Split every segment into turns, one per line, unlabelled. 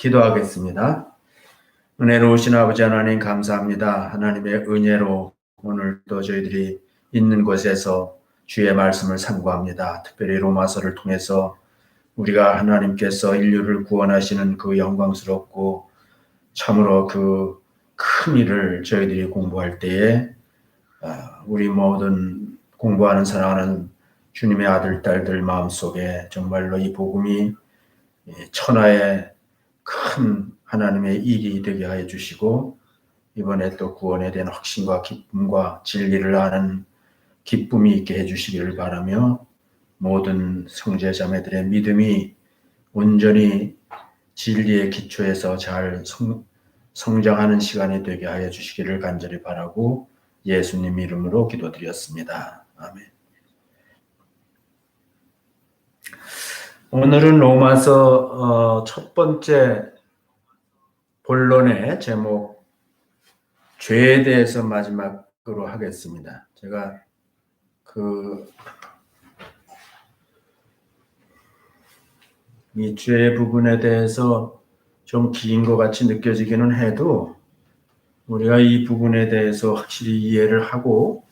기도하겠습니다. 은혜로우신 아버지 하나님 감사합니다. 하나님의 은혜로 오늘도 저희들이 있는 곳에서 주의 말씀을 상고합니다. 특별히 로마서를 통해서 우리가 하나님께서 인류를 구원하시는 그 영광스럽고 참으로 그 큰 일을 저희들이 공부할 때에 우리 모든 공부하는 사랑하는 주님의 아들, 딸들 마음속에 정말로 이 복음이 천하의 큰 하나님의 일이 되게 하여 주시고 이번에 또 구원에 대한 확신과 기쁨과 진리를 아는 기쁨이 있게 해주시기를 바라며 모든 형제자매들의 믿음이 온전히 진리의 기초에서 잘 성장하는 시간이 되게 하여 주시기를 간절히 바라고 예수님 이름으로 기도드렸습니다. 아멘. 오늘은 로마서 첫 번째 본론의 제목 죄에 대해서 마지막으로 하겠습니다. 제가 이 죄 부분에 대해서 좀 긴 것 같이 느껴지기는 해도 우리가 이 부분에 대해서 확실히 이해를 하고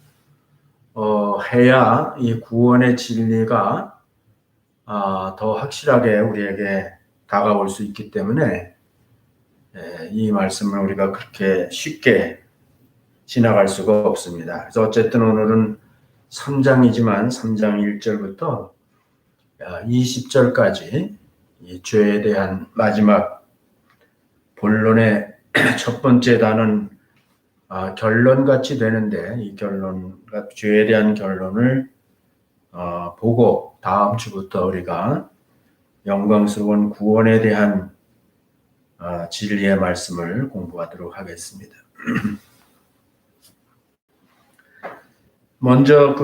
해야 이 구원의 진리가 더 확실하게 우리에게 다가올 수 있기 때문에 이 말씀을 우리가 그렇게 쉽게 지나갈 수가 없습니다. 그래서 어쨌든 오늘은 3장이지만 3장 1절부터 20절까지 이 죄에 대한 마지막 본론의 첫 번째 단은 결론같이 되는데 이 결론과 죄에 대한 결론을 보고 다음 주부터 우리가 영광스러운 구원에 대한 진리의 말씀을 공부하도록 하겠습니다. 먼저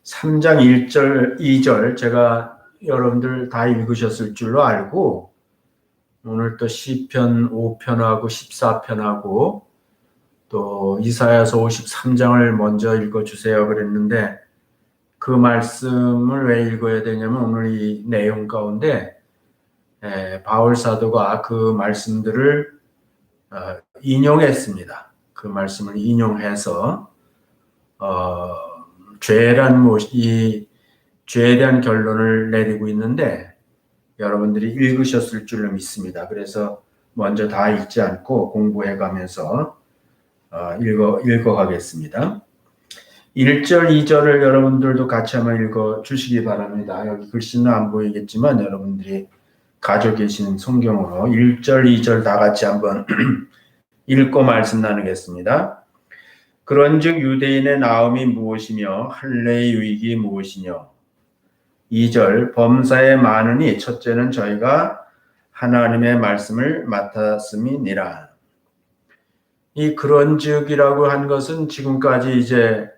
3장 1절, 2절 제가 여러분들 다 읽으셨을 줄로 알고 오늘 또 시편 5편하고 14편하고 또 이사야서 53장을 먼저 읽어주세요 그랬는데 그 말씀을 왜 읽어야 되냐면 오늘 이 내용 가운데 바울 사도가 그 말씀들을 인용했습니다. 그 말씀을 인용해서 죄란 무엇이 죄에 대한 결론을 내리고 있는데 여러분들이 읽으셨을 줄로 믿습니다. 그래서 먼저 다 읽지 않고 공부해 가면서 읽어가겠습니다. 1절, 2절을 여러분들도 같이 한번 읽어 주시기 바랍니다. 여기 글씨는 안 보이겠지만 여러분들이 가지고 계신 성경으로 1절, 2절 다 같이 한번 읽고 말씀 나누겠습니다. 그런즉 유대인의 나음이 무엇이며 할례의 유익이 무엇이뇨? 2절 범사에 많으니 첫째는 저희가 하나님의 말씀을 맡았음이니라. 이 그런즉이라고 한 것은 지금까지 이제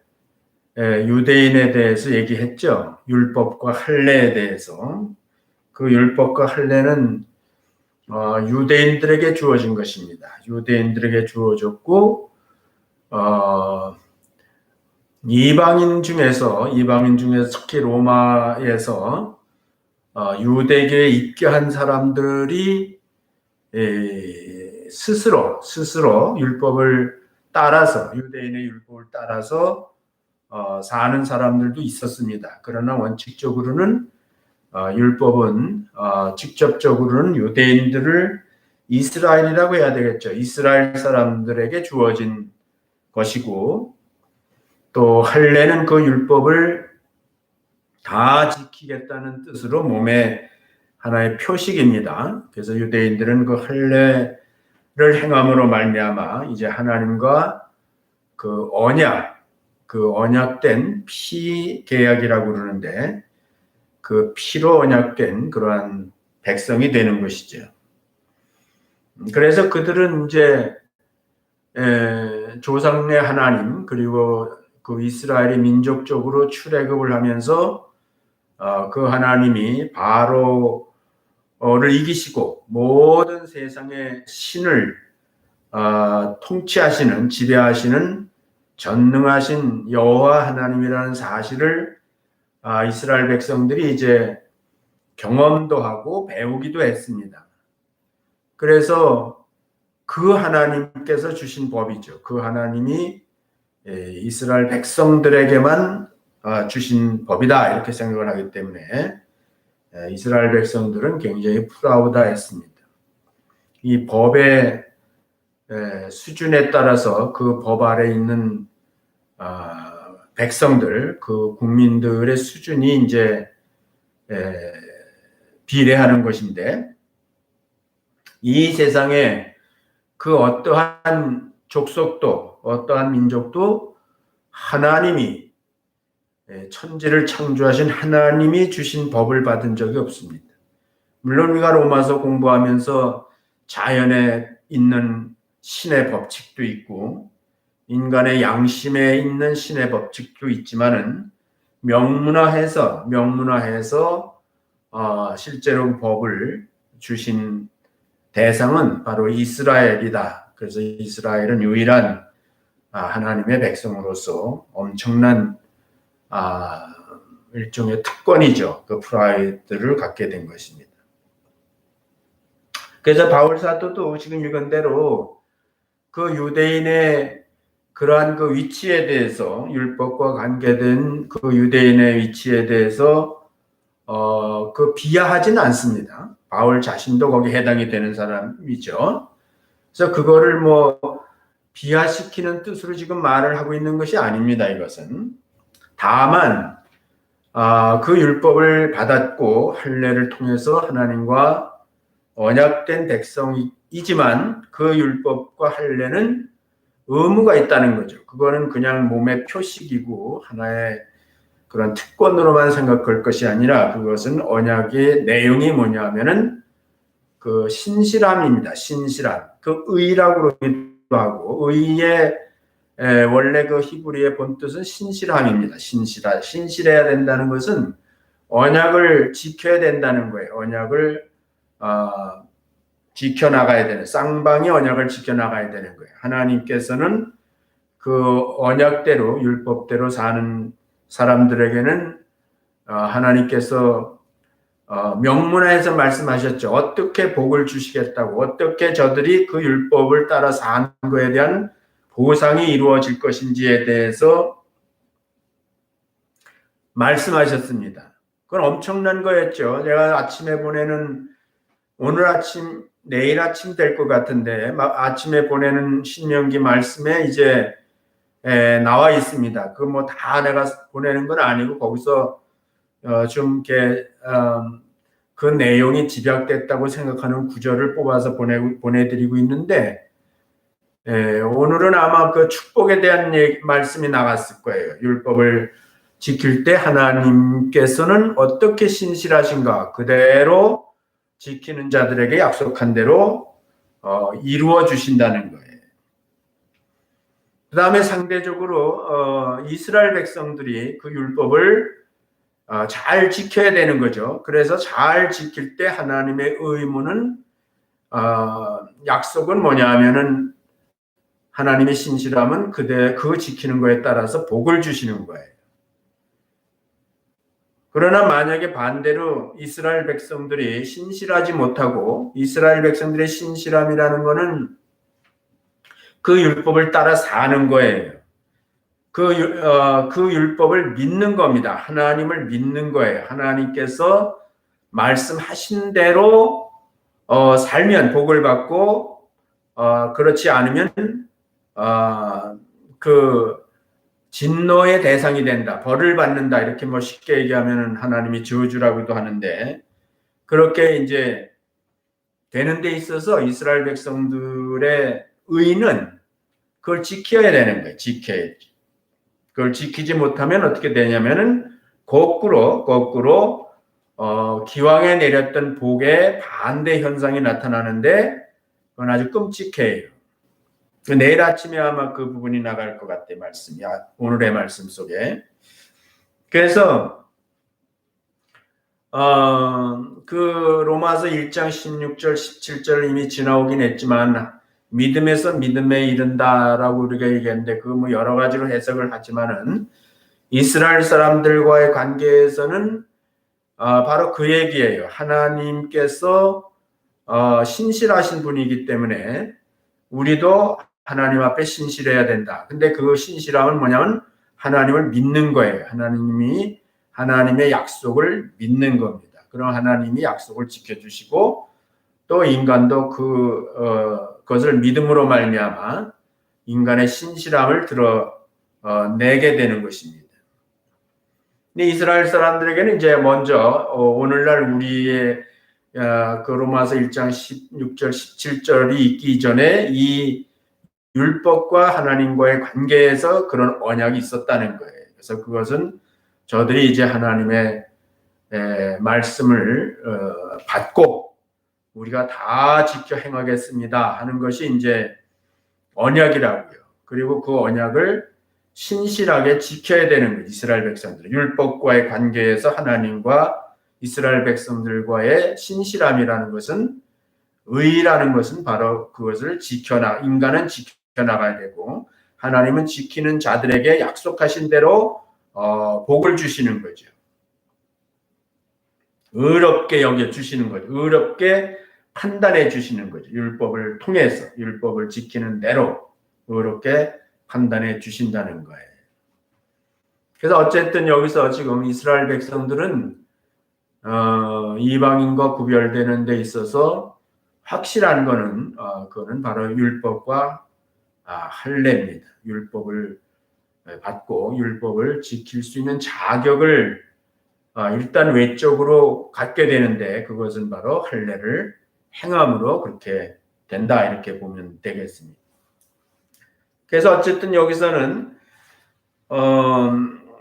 유대인에 대해서 얘기했죠. 율법과 할례에 대해서. 그 율법과 할례는 유대인들에게 주어진 것입니다. 유대인들에게 주어졌고 이방인 중에서 특히 로마에서 유대교에 입교한 사람들이 스스로 율법을 따라서 유대인의 율법을 따라서 사는 사람들도 있었습니다. 그러나 원칙적으로는 율법은 직접적으로는 유대인들을 이스라엘이라고 해야 되겠죠. 이스라엘 사람들에게 주어진 것이고 또 할례는 그 율법을 다 지키겠다는 뜻으로 몸의 하나의 표식입니다. 그래서 유대인들은 그 할례를 행함으로 말미암아 이제 하나님과 그 언약된 피 계약이라고 그러는데 그 피로 언약된 그러한 백성이 되는 것이죠. 그래서 그들은 이제 조상의 하나님 그리고 그 이스라엘이 민족적으로 출애굽을 하면서 그 하나님이 바로를 이기시고 모든 세상의 신을 통치하시는 지배하시는 전능하신 여호와 하나님이라는 사실을 이스라엘 백성들이 이제 경험도 하고 배우기도 했습니다. 그래서 그 하나님께서 주신 법이죠. 그 하나님이 이스라엘 백성들에게만 주신 법이다 이렇게 생각을 하기 때문에 이스라엘 백성들은 굉장히 프라우드했습니다. 이 법의 수준에 따라서 그 법 아래 있는 백성들, 그 국민들의 수준이 이제 비례하는 것인데, 이 세상에 그 어떠한 족속도 어떠한 민족도 하나님이 천지를 창조하신 하나님이 주신 법을 받은 적이 없습니다. 물론 우리가 로마서 공부하면서 자연에 있는 신의 법칙도 있고 인간의 양심에 있는 신의 법칙도 있지만은 명문화해서 실제로 법을 주신 대상은 바로 이스라엘이다. 그래서 이스라엘은 유일한 하나님의 백성으로서 엄청난 일종의 특권이죠. 그 프라이드를 갖게 된 것입니다. 그래서 바울 사도도 지금 읽은 대로 그 유대인의 그러한 그 위치에 대해서 율법과 관계된 그 유대인의 위치에 대해서 그 비하하지는 않습니다. 바울 자신도 거기에 해당이 되는 사람이죠. 그래서 그거를 뭐 비하시키는 뜻으로 지금 말을 하고 있는 것이 아닙니다. 이것은 다만 그 율법을 받았고 할례를 통해서 하나님과 언약된 백성이지만 그 율법과 할례는 의무가 있다는 거죠. 그거는 그냥 몸의 표식이고 하나의 그런 특권으로만 생각할 것이 아니라 그것은 언약의 내용이 뭐냐 하면은 그 신실함입니다. 신실함. 그 의라고 그러기도 하고 의의 원래 그 히브리의 본뜻은 신실함입니다. 신실해야 된다는 것은 언약을 지켜야 된다는 거예요. 언약을 지켜나가야 되는, 쌍방이 언약을 지켜나가야 되는 거예요. 하나님께서는 그 언약대로 율법대로 사는 사람들에게는 하나님께서 명문화해서 말씀하셨죠. 어떻게 복을 주시겠다고, 어떻게 저들이 그 율법을 따라 사는 것에 대한 보상이 이루어질 것인지에 대해서 말씀하셨습니다. 그건 엄청난 거였죠. 제가 아침에 보내는 오늘 아침, 내일 아침 될 것 같은데 아침에 보내는 신명기 말씀에 이제 나와 있습니다. 그 뭐 다 내가 보내는 건 아니고 거기서 좀 이렇게 그 내용이 집약됐다고 생각하는 구절을 뽑아서 보내드리고 있는데 오늘은 아마 그 축복에 대한 말씀이 나갔을 거예요. 율법을 지킬 때 하나님께서는 어떻게 신실하신가 그대로 지키는 자들에게 약속한 대로 이루어 주신다는 거예요. 그 다음에 상대적으로 이스라엘 백성들이 그 율법을 잘 지켜야 되는 거죠. 그래서 잘 지킬 때 하나님의 의무는 약속은 뭐냐 하면은 하나님의 신실함은 그 지키는 거에 따라서 복을 주시는 거예요. 그러나 만약에 반대로 이스라엘 백성들이 신실하지 못하고 이스라엘 백성들의 신실함이라는 것은 그 율법을 따라 사는 거예요. 그 율법을 믿는 겁니다. 하나님을 믿는 거예요. 하나님께서 말씀하신 대로 살면 복을 받고 그렇지 않으면 그 진노의 대상이 된다. 벌을 받는다. 이렇게 뭐 쉽게 얘기하면 하나님이 저주라고도 하는데 그렇게 이제 되는 데 있어서 이스라엘 백성들의 의는 그걸 지켜야 되는 거예요. 지켜야지. 그걸 지키지 못하면 어떻게 되냐면은 거꾸로 기왕에 내렸던 복의 반대 현상이 나타나는데 그건 아주 끔찍해요. 내일 아침에 아마 그 부분이 나갈 것 같아요. 말씀이 오늘의 말씀 속에. 그래서 그 로마서 1장 16절 17절 이미 지나오긴 했지만 믿음에서 믿음에 이른다라고 우리가 얘기했는데 그 뭐 여러 가지로 해석을 하지만은 이스라엘 사람들과의 관계에서는 바로 그 얘기예요. 하나님께서 신실하신 분이기 때문에 우리도 하나님 앞에 신실해야 된다. 근데 그 신실함은 뭐냐면 하나님을 믿는 거예요. 하나님이 하나님의 약속을 믿는 겁니다. 그럼 하나님이 약속을 지켜주시고 또 인간도 그것을 믿음으로 말미암아 인간의 신실함을 드러내게 되는 것입니다. 근데 이스라엘 사람들에게는 이제 먼저 오늘날 우리의 그 로마서 1장 16절 17절이 있기 전에 이 율법과 하나님과의 관계에서 그런 언약이 있었다는 거예요. 그래서 그것은 저들이 이제 하나님의 말씀을 받고 우리가 다 지켜 행하겠습니다 하는 것이 이제 언약이라고요. 그리고 그 언약을 신실하게 지켜야 되는 거예요. 이스라엘 백성들. 율법과의 관계에서 하나님과 이스라엘 백성들과의 신실함이라는 것은 의라는 것은 바로 그것을 인간은 지켜나가야 되고 하나님은 지키는 자들에게 약속하신 대로 복을 주시는 거죠. 의롭게 여겨주시는 거죠. 의롭게 판단해 주시는 거죠. 율법을 통해서 율법을 지키는 대로 의롭게 판단해 주신다는 거예요. 그래서 어쨌든 여기서 지금 이스라엘 백성들은 이방인과 구별되는 데 있어서 확실한 거는 그거는 바로 율법과 할례입니다. 율법을 받고 율법을 지킬 수 있는 자격을 일단 외적으로 갖게 되는데 그것은 바로 할례를 행함으로 그렇게 된다 이렇게 보면 되겠습니다. 그래서 어쨌든 여기서는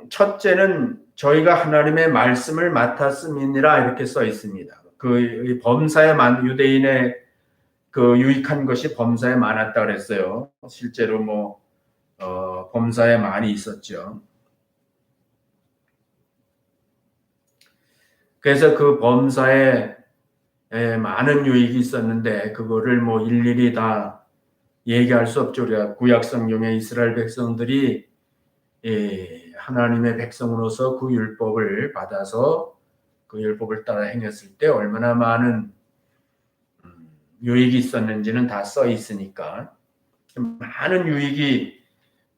첫째는 저희가 하나님의 말씀을 맡았음이니라 이렇게 써 있습니다. 그 범사에 유대인의 그 유익한 것이 범사에 많았다 그랬어요. 실제로 뭐 범사에 많이 있었죠. 그래서 그 범사에 많은 유익이 있었는데 그거를 뭐 일일이 다 얘기할 수 없죠. 우리가 구약 성경의 이스라엘 백성들이 하나님의 백성으로서 그 율법을 받아서 그 율법을 따라 행했을 때 얼마나 많은 유익이 있었는지는 다 써 있으니까 많은 유익이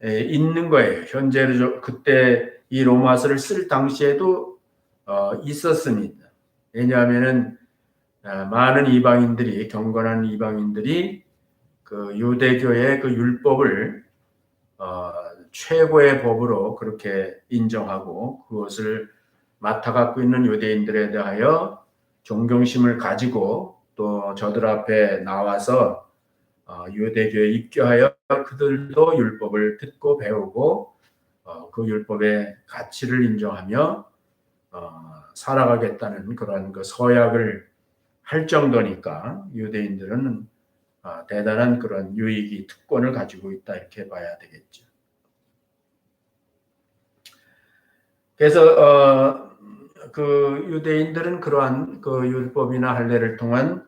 있는 거예요. 현재로 그때 이 로마서를 쓸 당시에도 있었습니다. 왜냐하면은 많은 이방인들이 경건한 이방인들이 그 유대교의 그 율법을 최고의 법으로 그렇게 인정하고 그것을 맡아 갖고 있는 유대인들에 대하여 존경심을 가지고 또 저들 앞에 나와서 유대교에 입교하여 그들도 율법을 듣고 배우고 그 율법의 가치를 인정하며 살아가겠다는 그런 그 서약을 할 정도니까 유대인들은 대단한 그런 유익이 특권을 가지고 있다 이렇게 봐야 되겠죠. 그래서 그 유대인들은 그러한 그 율법이나 할례를 통한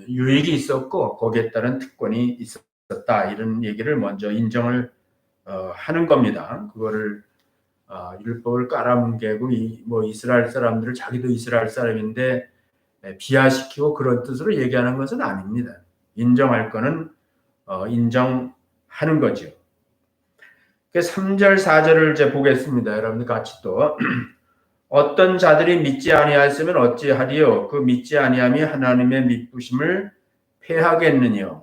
유익이 있었고 거기에 따른 특권이 있었다 이런 얘기를 먼저 인정을 하는 겁니다. 그거를 율법을 깔아뭉개고 뭐 이스라엘 사람들을 자기도 이스라엘 사람인데 비하시키고 그런 뜻으로 얘기하는 것은 아닙니다. 인정할 거는 인정하는 거죠. 3절 4절을 이제 보겠습니다. 여러분들 같이 또 어떤 자들이 믿지 아니하였으면 어찌하리요? 그 믿지 아니함이 하나님의 믿부심을 패하겠느냐?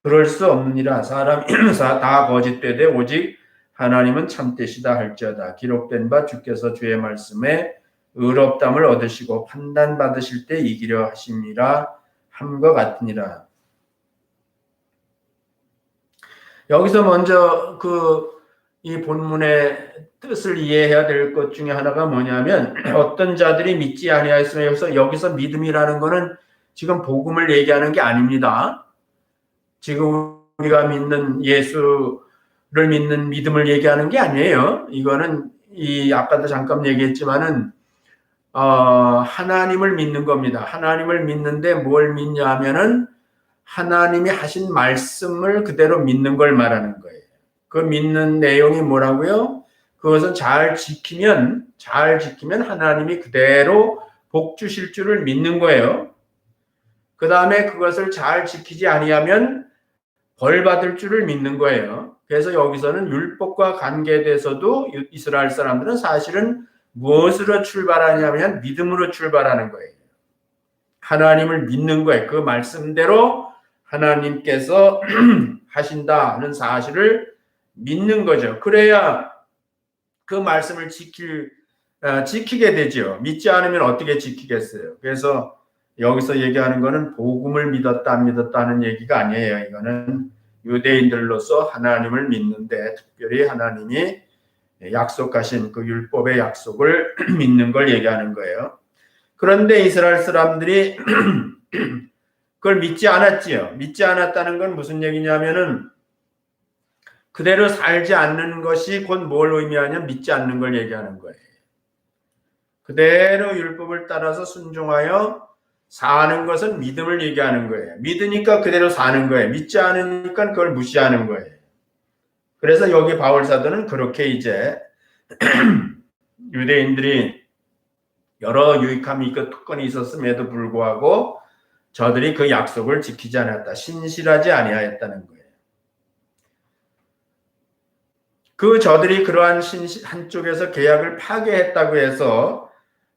그럴 수 없느니라. 사람이 다 거짓되되 오직 하나님은 참되시다 할지어다. 기록된 바 주께서 주의 말씀에 의롭담을 얻으시고 판단받으실 때 이기려 하심이라 함과 같으니라. 여기서 먼저 이 본문의 뜻을 이해해야 될 것 중에 하나가 뭐냐면 어떤 자들이 믿지 아니하였으면 여기서 믿음이라는 것은 지금 복음을 얘기하는 게 아닙니다. 지금 우리가 믿는 예수를 믿는 믿음을 얘기하는 게 아니에요. 이거는 아까도 잠깐 얘기했지만은 하나님을 믿는 겁니다. 하나님을 믿는데 뭘 믿냐 하면은 하나님이 하신 말씀을 그대로 믿는 걸 말하는 거예요. 그 믿는 내용이 뭐라고요? 그것은 잘 지키면 하나님이 그대로 복 주실 줄을 믿는 거예요. 그 다음에 그것을 잘 지키지 아니하면 벌 받을 줄을 믿는 거예요. 그래서 여기서는 율법과 관계에 대해서도 이스라엘 사람들은 사실은 무엇으로 출발하냐면 믿음으로 출발하는 거예요. 하나님을 믿는 거예요. 그 말씀대로 하나님께서 하신다는 사실을 믿는 거죠. 그래야 그 말씀을 지키게 되죠. 믿지 않으면 어떻게 지키겠어요? 그래서 여기서 얘기하는 거는 복음을 믿었다 안 믿었다 하는 얘기가 아니에요. 이거는 유대인들로서 하나님을 믿는데 특별히 하나님이 약속하신 그 율법의 약속을 믿는 걸 얘기하는 거예요. 그런데 이스라엘 사람들이 그걸 믿지 않았지요. 믿지 않았다는 건 무슨 얘기냐면은 그대로 살지 않는 것이 곧 뭘 의미하냐면 믿지 않는 걸 얘기하는 거예요. 그대로 율법을 따라서 순종하여 사는 것은 믿음을 얘기하는 거예요. 믿으니까 그대로 사는 거예요. 믿지 않으니까 그걸 무시하는 거예요. 그래서 여기 바울 사도는 그렇게 이제 유대인들이 여러 유익함이 있고 특권이 있었음에도 불구하고 저들이 그 약속을 지키지 않았다. 신실하지 아니하였다는 거예요. 그 저들이 그러한 한쪽에서 계약을 파괴했다고 해서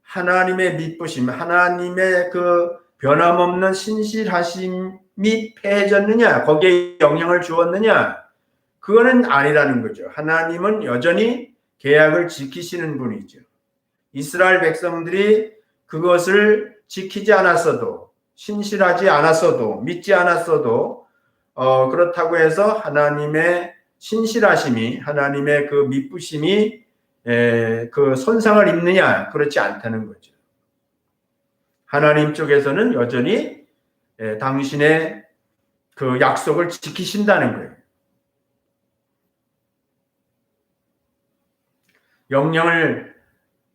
하나님의 믿부심, 하나님의 그 변함없는 신실하심이 패해졌느냐, 거기에 영향을 주었느냐, 그거는 아니라는 거죠. 하나님은 여전히 계약을 지키시는 분이죠. 이스라엘 백성들이 그것을 지키지 않았어도, 신실하지 않았어도, 믿지 않았어도 그렇다고 해서 하나님의 신실하심이, 하나님의 그 믿부심이 그 손상을 입느냐, 그렇지 않다는 거죠. 하나님 쪽에서는 여전히 당신의 그 약속을 지키신다는 거예요.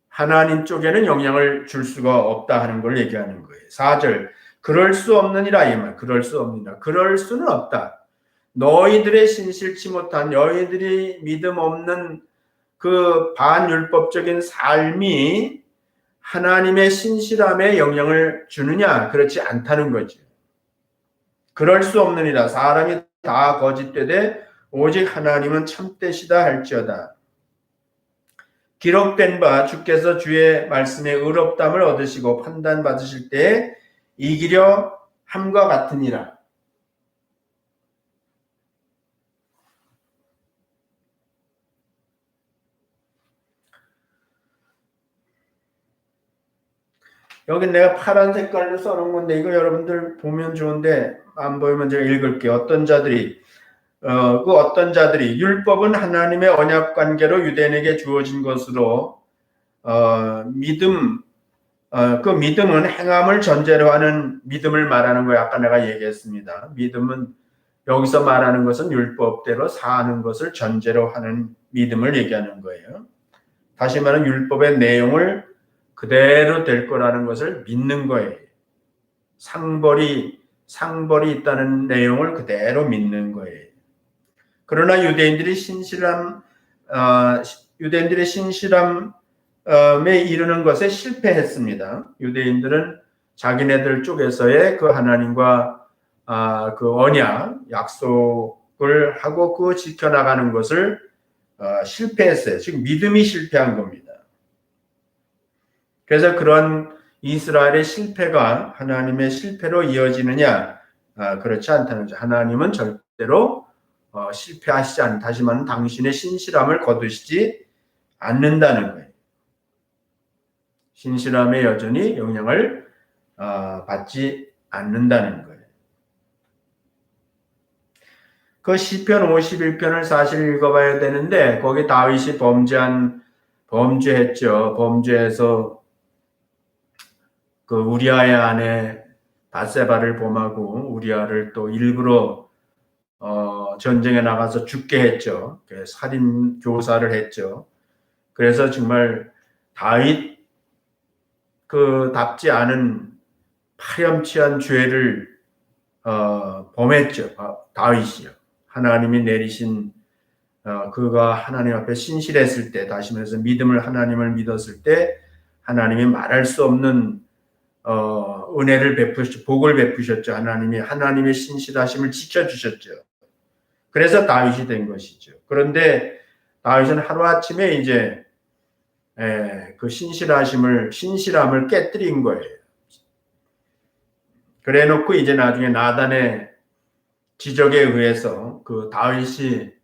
하나님 쪽에는 영향을 줄 수가 없다 하는 걸 얘기하는 거예요. 4절, 그럴 수 없느니라 이 말, 그럴 수 없느니라. 그럴 수는 없다. 너희들의 신실치 못한, 너희들이 믿음 없는 그 반율법적인 삶이 하나님의 신실함에 영향을 주느냐? 그렇지 않다는 거죠. 그럴 수 없느니라. 사람이 다 거짓되되 오직 하나님은 참되시다 할지어다. 기록된 바 주께서 주의 말씀에 의롭담을 얻으시고 판단받으실 때에 이기려 함과 같으니라. 여기 내가 파란 색깔로 써놓은 건데 이거 여러분들 보면 좋은데 안 보이면 제가 읽을게요. 어떤 자들이 율법은 하나님의 언약 관계로 유대인에게 주어진 것으로 그 믿음은 행함을 전제로 하는 믿음을 말하는 거예요. 아까 내가 얘기했습니다. 믿음은 여기서 말하는 것은 율법대로 사는 것을 전제로 하는 믿음을 얘기하는 거예요. 다시 말하면 율법의 내용을 그대로 될 거라는 것을 믿는 거예요. 상벌이 있다는 내용을 그대로 믿는 거예요. 그러나 유대인들의 신실함에 이르는 것에 실패했습니다. 유대인들은 자기네들 쪽에서의 그 하나님과 그 언약, 약속을 하고 그 지켜나가는 것을 실패했어요. 즉 믿음이 실패한 겁니다. 그래서 그런 이스라엘의 실패가 하나님의 실패로 이어지느냐? 그렇지 않다는 거죠. 하나님은 절대로 실패하시지 않는, 다시 말하면 당신의 신실함을 거두시지 않는다는 거예요. 신실함에 여전히 영향을 받지 않는다는 거예요. 그 시편 51편을 사실 읽어봐야 되는데 거기 다윗이 범죄했죠. 범죄해서 그 우리아의 아내 바세바를 범하고 우리아를 또 일부러 전쟁에 나가서 죽게 했죠. 살인 교사를 했죠. 그래서 정말 다윗 답지 않은 파렴치한 죄를 범했죠. 다윗이요. 하나님이 내리신 그가 하나님 앞에 신실했을 때, 다시 말해서 하나님을 믿었을 때 하나님이 말할 수 없는 은혜를 복을 베푸셨죠. 하나님의 신실하심을 지켜주셨죠. 그래서 다윗이 된 것이죠. 그런데 다윗은 하루아침에 이제 그 신실함을 깨뜨린 거예요. 그래 놓고 이제 나중에 나단의 지적에 의해서 그 다윗이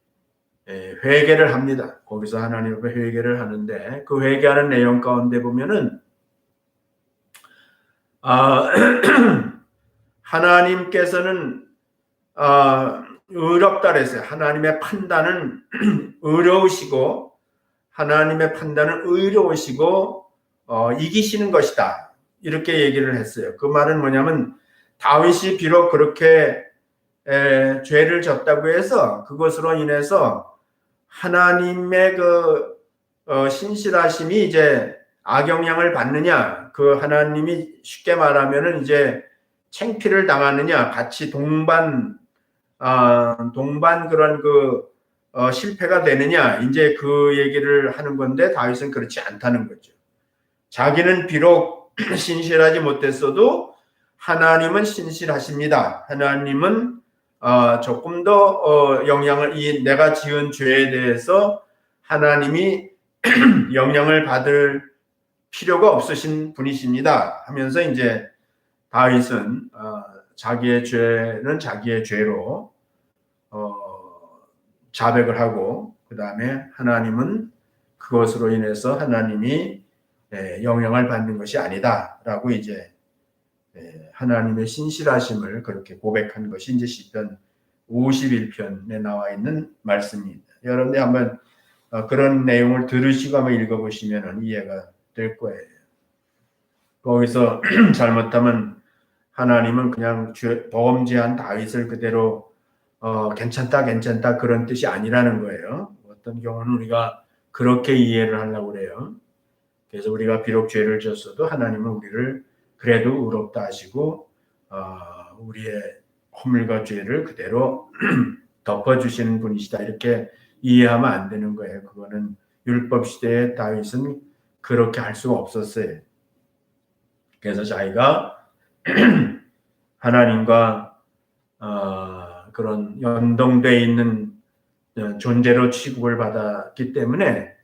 회개를 합니다. 거기서 하나님 앞에 회개를 하는데 그 회개하는 내용 가운데 보면은 하나님께서는 의롭다 그랬어요. 하나님의 판단은 의로우시고 하나님의 판단은 의로우시고 이기시는 것이다. 이렇게 얘기를 했어요. 그 말은 뭐냐면 다윗이 비록 그렇게 죄를 졌다고 해서 그것으로 인해서 하나님의 그 신실하심이 이제 악영향을 받느냐, 그 하나님이 쉽게 말하면은 이제 창피를 당하느냐, 같이 동반 그런 실패가 되느냐, 이제 그 얘기를 하는 건데 다윗은 그렇지 않다는 거죠. 자기는 비록 신실하지 못했어도 하나님은 신실하십니다. 하나님은 조금 더 내가 지은 죄에 대해서 하나님이 영향을 받을 필요가 없으신 분이십니다 하면서 이제 다윗은 자기의 죄는 자기의 죄로 자백을 하고 그 다음에 하나님은 그것으로 인해서 하나님이 영향을 받는 것이 아니다라고 이제 하나님의 신실하심을 그렇게 고백한 것이 이제 시편 51편에 나와 있는 말씀입니다. 여러분들 한번 그런 내용을 들으시고 한번 읽어보시면 이해가 될 거예요. 거기서 잘못하면 하나님은 그냥 범죄한 다윗을 그대로 괜찮다 그런 뜻이 아니라는 거예요. 어떤 경우는 우리가 그렇게 이해를 하려고 그래요. 그래서 우리가 비록 죄를 졌어도 하나님은 우리를 그래도 의롭다 하시고 우리의 허물과 죄를 그대로 덮어주시는 분이시다 이렇게 이해하면 안 되는 거예요. 그거는 율법 시대의 다윗은 그렇게 할 수가 없었어요. 그래서 자기가 하나님과 그런 연동되어 있는 존재로 취급을 받았기 때문에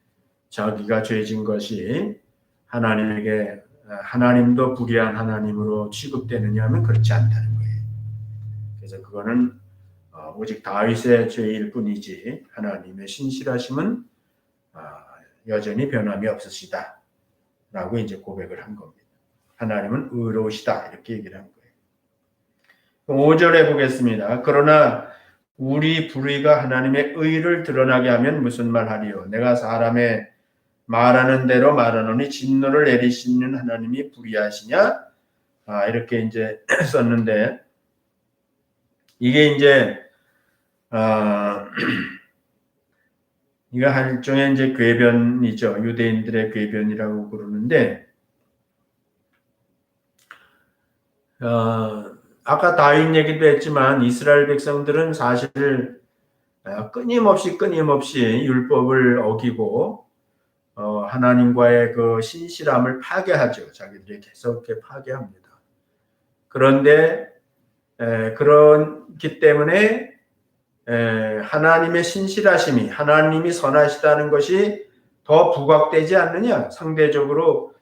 자기가 죄진 것이 하나님도 불의한 하나님으로 취급되느냐 하면 그렇지 않다는 거예요. 그래서 그거는 오직 다윗의 죄일 뿐이지 하나님의 신실하심은 여전히 변함이 없으시다 라고 이제 고백을 한 겁니다. 하나님은 의로우시다 이렇게 얘기를 한 거예요. 5절에 보겠습니다. 그러나 우리 불의가 하나님의 의를 드러나게 하면 무슨 말하리요? 내가 사람의 말하는 대로 말하노니 진노를 내리시는 하나님이 불의하시냐? 이렇게 이제 썼는데 이게 이제 이거 일종의 이제 궤변이죠. 유대인들의 궤변이라고 그러는데 아까 다윗 얘기도 했지만 이스라엘 백성들은 사실 끊임없이 율법을 어기고 하나님과의 그 신실함을 파괴하죠. 자기들이 계속 이렇게 파괴합니다. 그런데 그렇기 때문에 하나님의 신실하심이 하나님이 선하시다는 것이 더 부각되지 않느냐. 상대적으로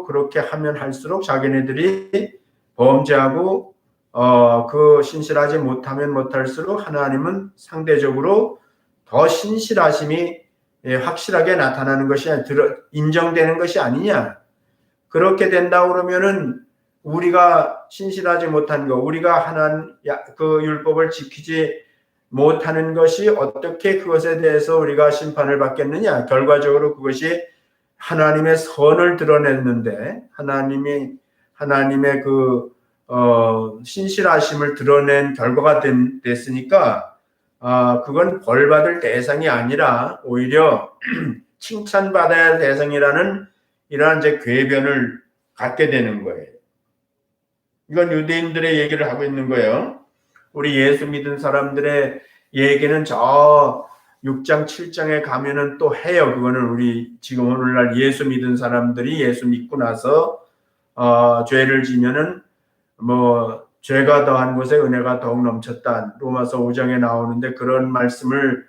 그렇게 하면 할수록 자기네들이 범죄하고 그 신실하지 못하면 못할수록 하나님은 상대적으로 더 신실하심이 확실하게 나타나는 것이 인정되는 것이 아니냐. 그렇게 된다고 그러면은 우리가 신실하지 못한 것, 우리가 그 율법을 지키지 못하는 것이 어떻게 그것에 대해서 우리가 심판을 받겠느냐. 결과적으로 그것이 하나님의 선을 드러냈는데 하나님의 그 신실하심을 드러낸 결과가 됐으니까 그건 벌받을 대상이 아니라 오히려 칭찬받아야 할 대상이라는 이러한 이제 궤변을 갖게 되는 거예요. 이건 유대인들의 얘기를 하고 있는 거예요. 우리 예수 믿은 사람들의 얘기는 저 6장 7장에 가면은 또 해요. 그거는 우리 지금 오늘날 예수 믿은 사람들이 예수 믿고 나서 죄를 지면은 뭐 죄가 더한 곳에 은혜가 더욱 넘쳤다. 로마서 5장에 나오는데 그런 말씀을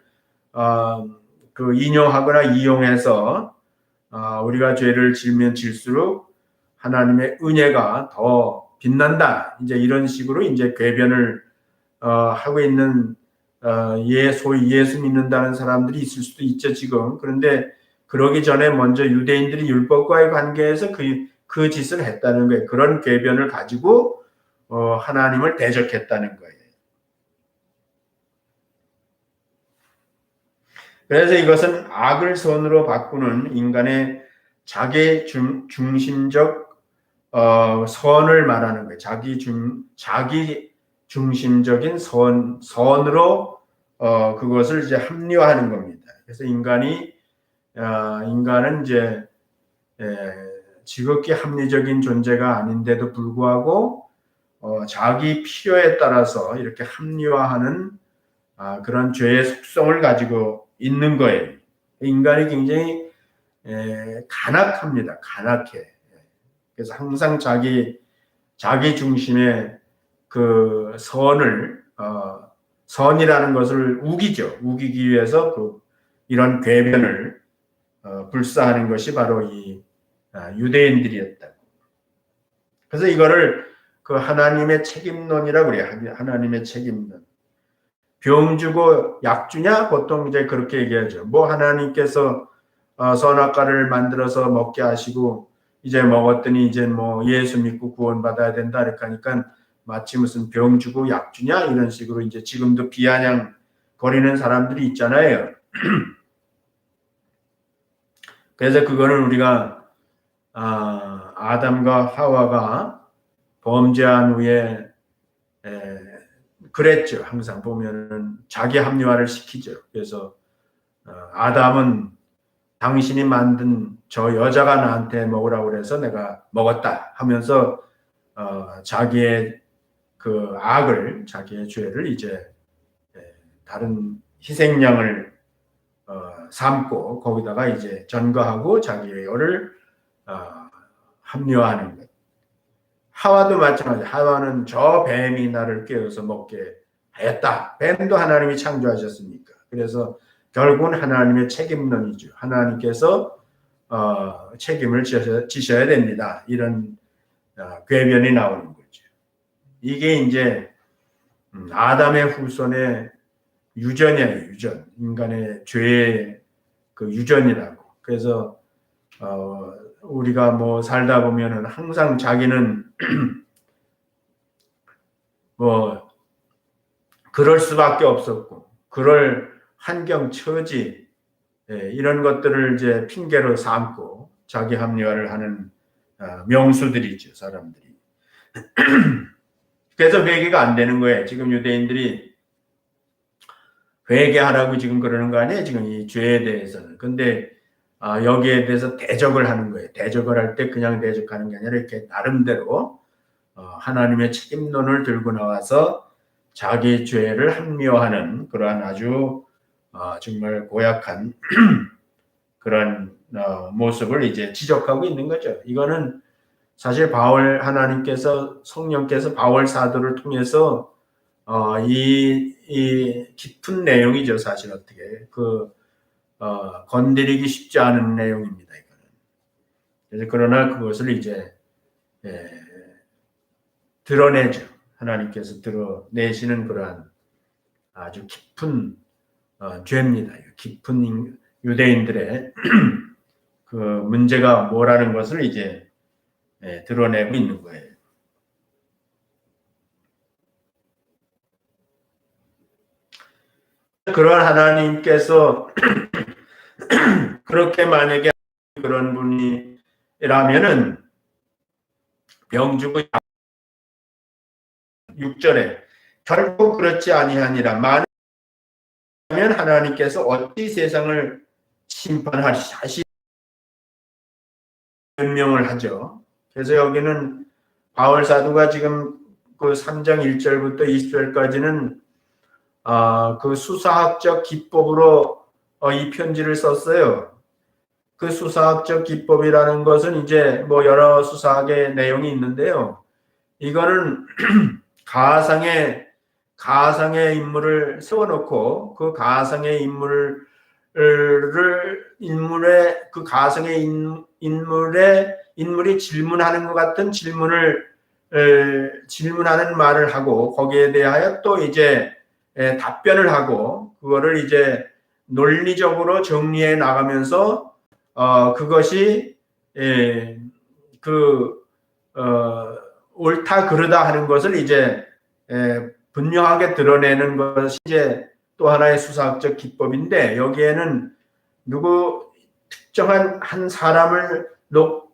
그 인용하거나 이용해서 우리가 죄를 지으면 질수록 하나님의 은혜가 더 빛난다. 이제 이런 식으로 이제 궤변을 하고 있는 소위 예수 믿는다는 사람들이 있을 수도 있죠 지금. 그런데 그러기 전에 먼저 유대인들이 율법과의 관계에서 그 짓을 했다는 거예요. 그런 궤변을 가지고 하나님을 대적했다는 거예요. 그래서 이것은 악을 선으로 바꾸는 인간의 자기 중심적 선을 말하는 거예요. 자기 중심적인 선으로 그것을 이제 합리화하는 겁니다. 그래서 인간은 이제 지극히 합리적인 존재가 아닌데도 불구하고 자기 필요에 따라서 이렇게 합리화하는 그런 죄의 속성을 가지고 있는 거예요. 인간이 굉장히 간악합니다. 간악해. 그래서 항상 자기 중심의 그 선이라는 것을 우기기 위해서 이런 궤변을 불사하는 것이 바로 이 유대인들이었다. 그래서 이거를 그 하나님의 책임론이라고 그래요. 하나님의 책임론. 병 주고 약 주냐? 보통 이제 그렇게 얘기하죠. 뭐 하나님께서 선악과를 만들어서 먹게 하시고 이제 먹었더니 이제 뭐 예수 믿고 구원받아야 된다 이렇게 하니까 마치 무슨 병 주고 약 주냐 이런 식으로 이제 지금도 비아냥 거리는 사람들이 있잖아요. 그래서 그거는 우리가 아담과 하와가 범죄한 후에 그랬죠. 항상 보면은 자기 합리화를 시키죠. 그래서 아담은 당신이 만든 저 여자가 나한테 먹으라고 그래서 내가 먹었다 하면서 자기의 그 악을, 자기의 죄를 이제 다른 희생양을 삼고 거기다가 이제 전거하고 자기의 열을 합리화하는 것. 하와도 마찬가지. 하와는 저 뱀이 나를 깨워서 먹게 하였다. 뱀도 하나님이 창조하셨으니까. 그래서 결국은 하나님의 책임론이죠. 하나님께서 책임을 지셔야 됩니다. 이런 궤변이 나오는 거죠. 이게 이제 아담의 후손의 유전이에요. 유전. 인간의 죄의 그 유전이라고. 그래서 우리가 뭐 살다 보면은 항상 자기는 뭐 그럴 수밖에 없었고 그럴 환경 처지 이런 것들을 이제 핑계로 삼고 자기 합리화를 하는 명수들이죠. 사람들이. 그래서 회개가 안 되는 거예요. 지금 유대인들이 회개하라고 지금 그러는 거 아니에요. 지금 이 죄에 대해서는. 근데 여기에 대해서 대적을 하는 거예요. 대적을 할 때 그냥 대적하는 게 아니라 이렇게 나름대로 하나님의 책임론을 들고 나와서 자기 죄를 합리화하는 그러한 아주 정말 고약한 그런 모습을 이제 지적하고 있는 거죠. 이거는 사실 성령께서 바울 사도를 통해서 이 깊은 내용이죠. 사실 어떻게 건드리기 쉽지 않은 내용입니다. 이거는. 그래서 그러나 그것을 이제 드러내죠. 하나님께서 드러내시는 그러한 아주 깊은 죄입니다. 깊은 유대인들의 그 문제가 뭐라는 것을 이제 드러내고 있는 거예요. 그런 하나님께서 그렇게 만약에 그런 분이라면은 병주고 6절에 결국 그렇지 아니하니라. 만일 하나님께서 어찌 세상을 심판하시 변명을 하죠. 그래서 여기는 바울 사도가 지금 그 3장 1절부터 20절까지는 그 수사학적 기법으로 이 편지를 썼어요. 그 수사학적 기법이라는 것은 이제 뭐 여러 수사학의 내용이 있는데요. 이거는 가상의 인물을 세워놓고 그 가상의 인물의 그 가상의 인물이 질문하는 것 같은 질문하는 말을 하고 거기에 대하여 또 이제 답변을 하고 그거를 이제 논리적으로 정리해 나가면서 그것이 옳다 그르다 하는 것을 이제 분명하게 드러내는 것이 이제 또 하나의 수사학적 기법인데 여기에는 특정한 한 사람을 놓고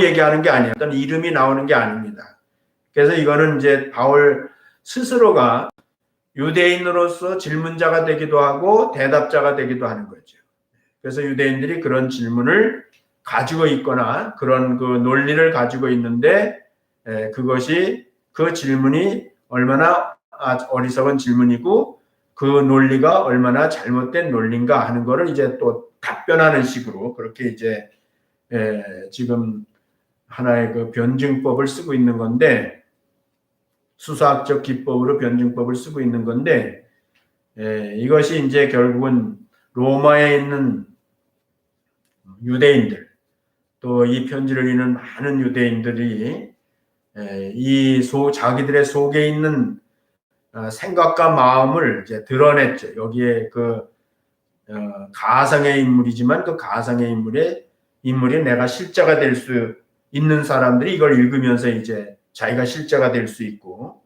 얘기하는 게 아니에요. 어떤 이름이 나오는 게 아닙니다. 그래서 이거는 이제 바울 스스로가 유대인으로서 질문자가 되기도 하고 대답자가 되기도 하는 거죠. 그래서 유대인들이 그런 질문을 가지고 있거나 그런 그 논리를 가지고 있는데 그것이 그 질문이 얼마나 어리석은 질문이고 그 논리가 얼마나 잘못된 논리인가 하는 거를 이제 또 답변하는 식으로 그렇게 이제 지금 하나의 그 변증법을 쓰고 있는 건데 수사학적 기법으로 변증법을 쓰고 있는 건데 이것이 이제 결국은 로마에 있는 유대인들 또 이 편지를 읽는 많은 유대인들이 자기들의 속에 있는 생각과 마음을 이제 드러냈죠. 여기에 가상의 인물이지만 그 가상의 인물이 내가 실제가 될 수 있는 사람들이 이걸 읽으면서 이제 자기가 실제가 될 수 있고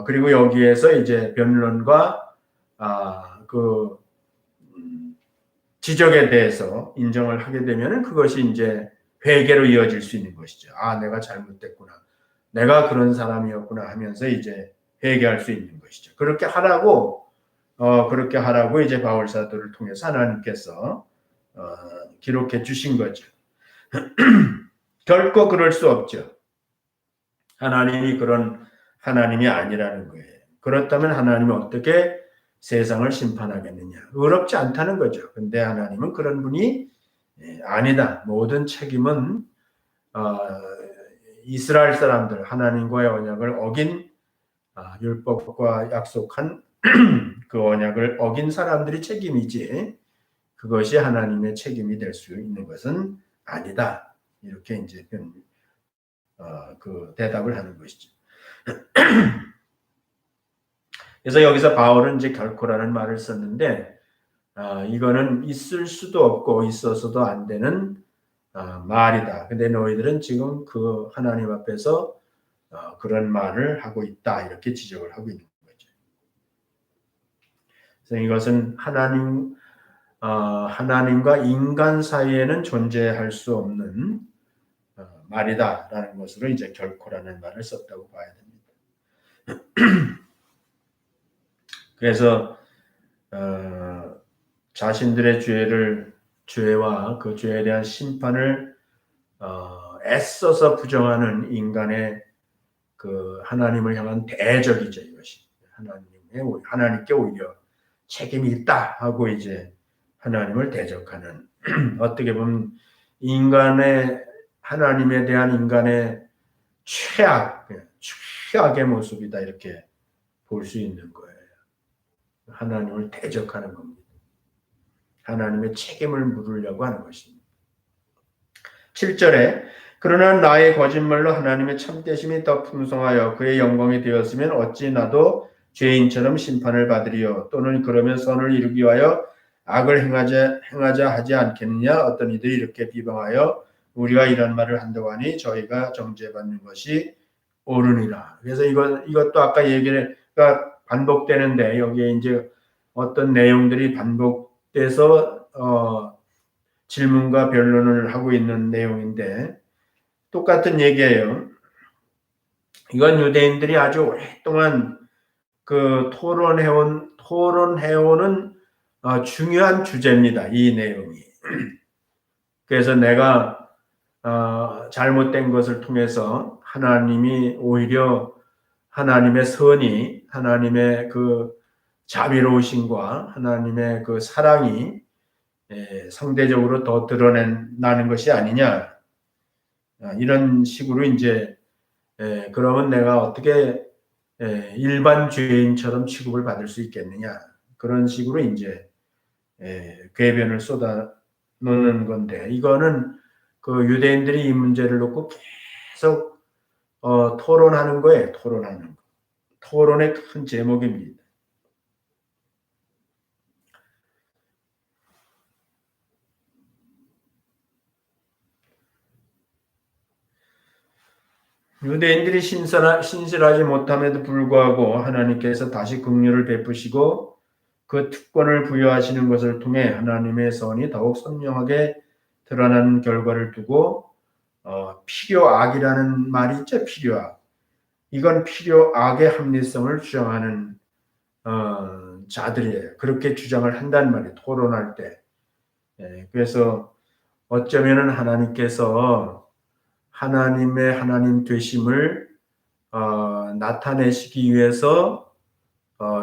그리고 여기에서 이제 변론과 그 지적에 대해서 인정을 하게 되면은 그것이 이제 회개로 이어질 수 있는 것이죠. 내가 잘못됐구나. 내가 그런 사람이었구나 하면서 이제 회개할 수 있는 것이죠. 그렇게 하라고 이제 바울 사도를 통해서 하나님께서 기록해 주신 거죠. 결코 그럴 수 없죠. 하나님이 그런 하나님이 아니라는 거예요. 그렇다면 하나님은 어떻게 세상을 심판하겠느냐? 어렵지 않다는 거죠. 근데 하나님은 그런 분이 아니다. 모든 책임은 이스라엘 사람들, 하나님과의 언약을 어긴 율법과 약속한 그 언약을 어긴 사람들이 책임이지 그것이 하나님의 책임이 될 수 있는 것은 아니다. 이렇게 이제 그 대답을 하는 것이죠. 그래서 여기서 바울은 이제 결코라는 말을 썼는데 이거는 있을 수도 없고 있어서도 안 되는 말이다. 근데 너희들은 지금 그 하나님 앞에서 그런 말을 하고 있다. 이렇게 지적을 하고 있는 거죠. 그래서 이것은 하나님과 인간 사이에는 존재할 수 없는 말이다라는 것으로 이제 결코라는 말을 썼다고 봐야 됩니다. 그래서 자신들의 죄와 그 죄에 대한 심판을 애써서 부정하는 인간의 그 하나님을 향한 대적이죠. 이것이 하나님께 오히려 책임이 있다 하고 이제 하나님을 대적하는 어떻게 보면 하나님에 대한 인간의 최악의 모습이다 이렇게 볼 수 있는 거예요. 하나님을 대적하는 겁니다. 하나님의 책임을 물으려고 하는 것입니다. 7절에 그러나 나의 거짓말로 하나님의 참되심이 더 풍성하여 그의 영광이 되었으면 어찌 나도 죄인처럼 심판을 받으리요. 또는 그러면 선을 이루기 위하여 악을 행하자 하지 않겠느냐. 어떤 이들이 이렇게 비방하여 우리가 이런 말을 한다고 하니 저희가 정죄받는 것이 옳으니라. 그래서 이것도 아까 얘기가 반복되는데 여기에 이제 어떤 내용들이 반복돼서 질문과 변론을 하고 있는 내용인데 똑같은 얘기예요. 이건 유대인들이 아주 오랫동안 그 토론해오는 중요한 주제입니다. 이 내용이. 그래서 내가 잘못된 것을 통해서 하나님이 오히려 하나님의 선이 하나님의 그 자비로우심과 하나님의 그 사랑이 상대적으로 더 드러나는 것이 아니냐. 이런 식으로 이제 그러면 내가 어떻게 일반 죄인처럼 취급을 받을 수 있겠느냐. 그런 식으로 이제 궤변을 쏟아놓는 건데, 이거는 그 유대인들이 이 문제를 놓고 계속 토론하는 거예요. 토론하는 거. 토론의 큰 제목입니다. 유대인들이 신실하지 못함에도 불구하고 하나님께서 다시 긍휼을 베푸시고 그 특권을 부여하시는 것을 통해 하나님의 선이 더욱 선명하게 드러나는 결과를 두고 필요악이라는 말이 있죠. 필요악. 이건 필요악의 합리성을 주장하는 자들이에요. 그렇게 주장을 한단 말이에요. 토론할 때. 그래서 어쩌면은 하나님께서 하나님의 하나님 되심을 나타내시기 위해서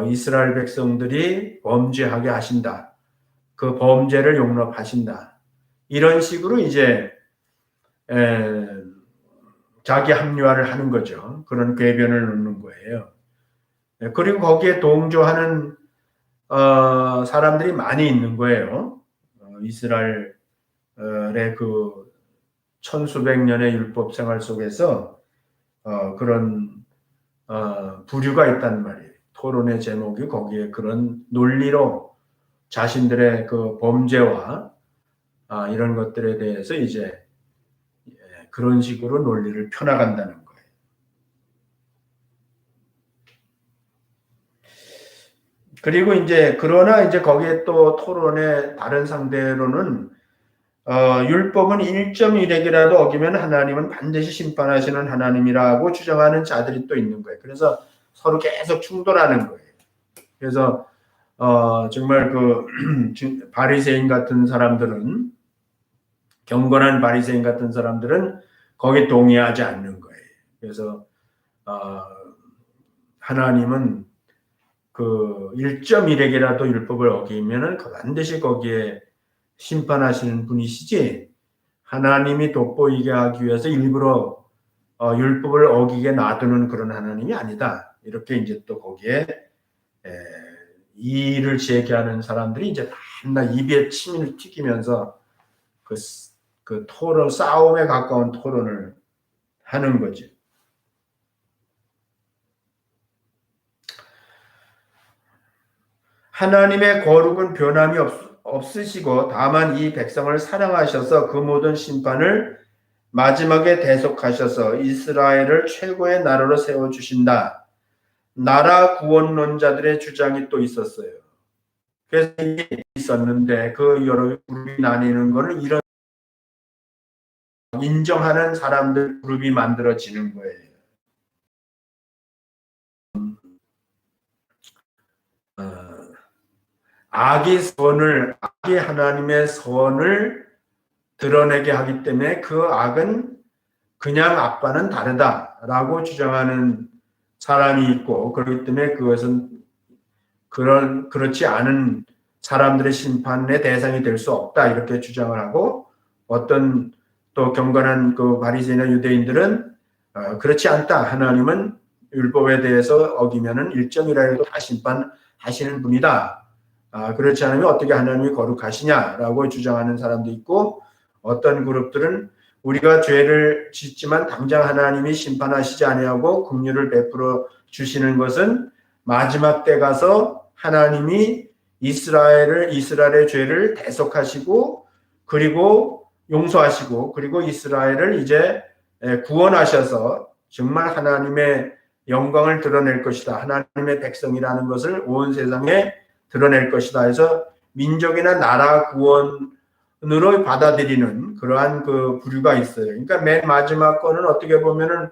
이스라엘 백성들이 범죄하게 하신다. 그 범죄를 용납하신다. 이런 식으로 이제 자기 합리화를 하는 거죠. 그런 궤변을 놓는 거예요. 그리고 거기에 동조하는 사람들이 많이 있는 거예요. 이스라엘의 그 천수백 년의 율법 생활 속에서 그런 부류가 있단 말이에요. 토론의 제목이 거기에 그런 논리로 자신들의 그 범죄와 이런 것들에 대해서 이제 그런 식으로 논리를 펴나간다는 거예요. 그리고 이제 그러나 이제 거기에 또 토론의 다른 상대로는 율법은 1.1획이라도 어기면 하나님은 반드시 심판하시는 하나님이라고 주장하는 자들이 또 있는 거예요. 그래서 서로 계속 충돌하는 거예요. 그래서 정말 그 바리새인 같은 사람들은, 경건한 바리새인 같은 사람들은 거기에 동의하지 않는 거예요. 그래서 하나님은 그 1.1획이라도 율법을 어기면은 반드시 거기에 심판하시는 분이시지, 하나님이 돋보이게 하기 위해서 일부러 율법을 어기게 놔두는 그런 하나님이 아니다. 이렇게 이제 또 거기에 이의를 제기하는 사람들이 이제 맨날 입에 침을 튀기면서 그 토론, 싸움에 가까운 토론을 하는 거죠. 하나님의 거룩은 변함이 없으시고 다만 이 백성을 사랑하셔서 그 모든 심판을 마지막에 대속하셔서 이스라엘을 최고의 나라로 세워주신다. 나라 구원론자들의 주장이 또 있었어요. 그래서 이게 있었는데 그 여러 그룹이 나뉘는 거는 이런 인정하는 사람들 그룹이 만들어지는 거예요. 악이 하나님의 선을 드러내게 하기 때문에 그 악은 그냥 악과는 다르다라고 주장하는 사람이 있고, 그렇기 때문에 그것은 그렇지 않은 사람들의 심판의 대상이 될 수 없다 이렇게 주장을 하고, 어떤 또 경건한 그 바리새인이나 유대인들은 그렇지 않다. 하나님은 율법에 대해서 어기면은 1.1획도 다 심판하시는 분이다. 그렇지 않으면 어떻게 하나님이 거룩하시냐라고 주장하는 사람도 있고, 어떤 그룹들은 우리가 죄를 짓지만 당장 하나님이 심판하시지 아니하고 긍휼을 베풀어 주시는 것은 마지막 때 가서 하나님이 이스라엘의 죄를 대속하시고 그리고 용서하시고 그리고 이스라엘을 이제 구원하셔서 정말 하나님의 영광을 드러낼 것이다. 하나님의 백성이라는 것을 온 세상에 드러낼 것이다 해서 민족이나 나라 구원으로 받아들이는 그러한 그 부류가 있어요. 그러니까 맨 마지막 거는 어떻게 보면은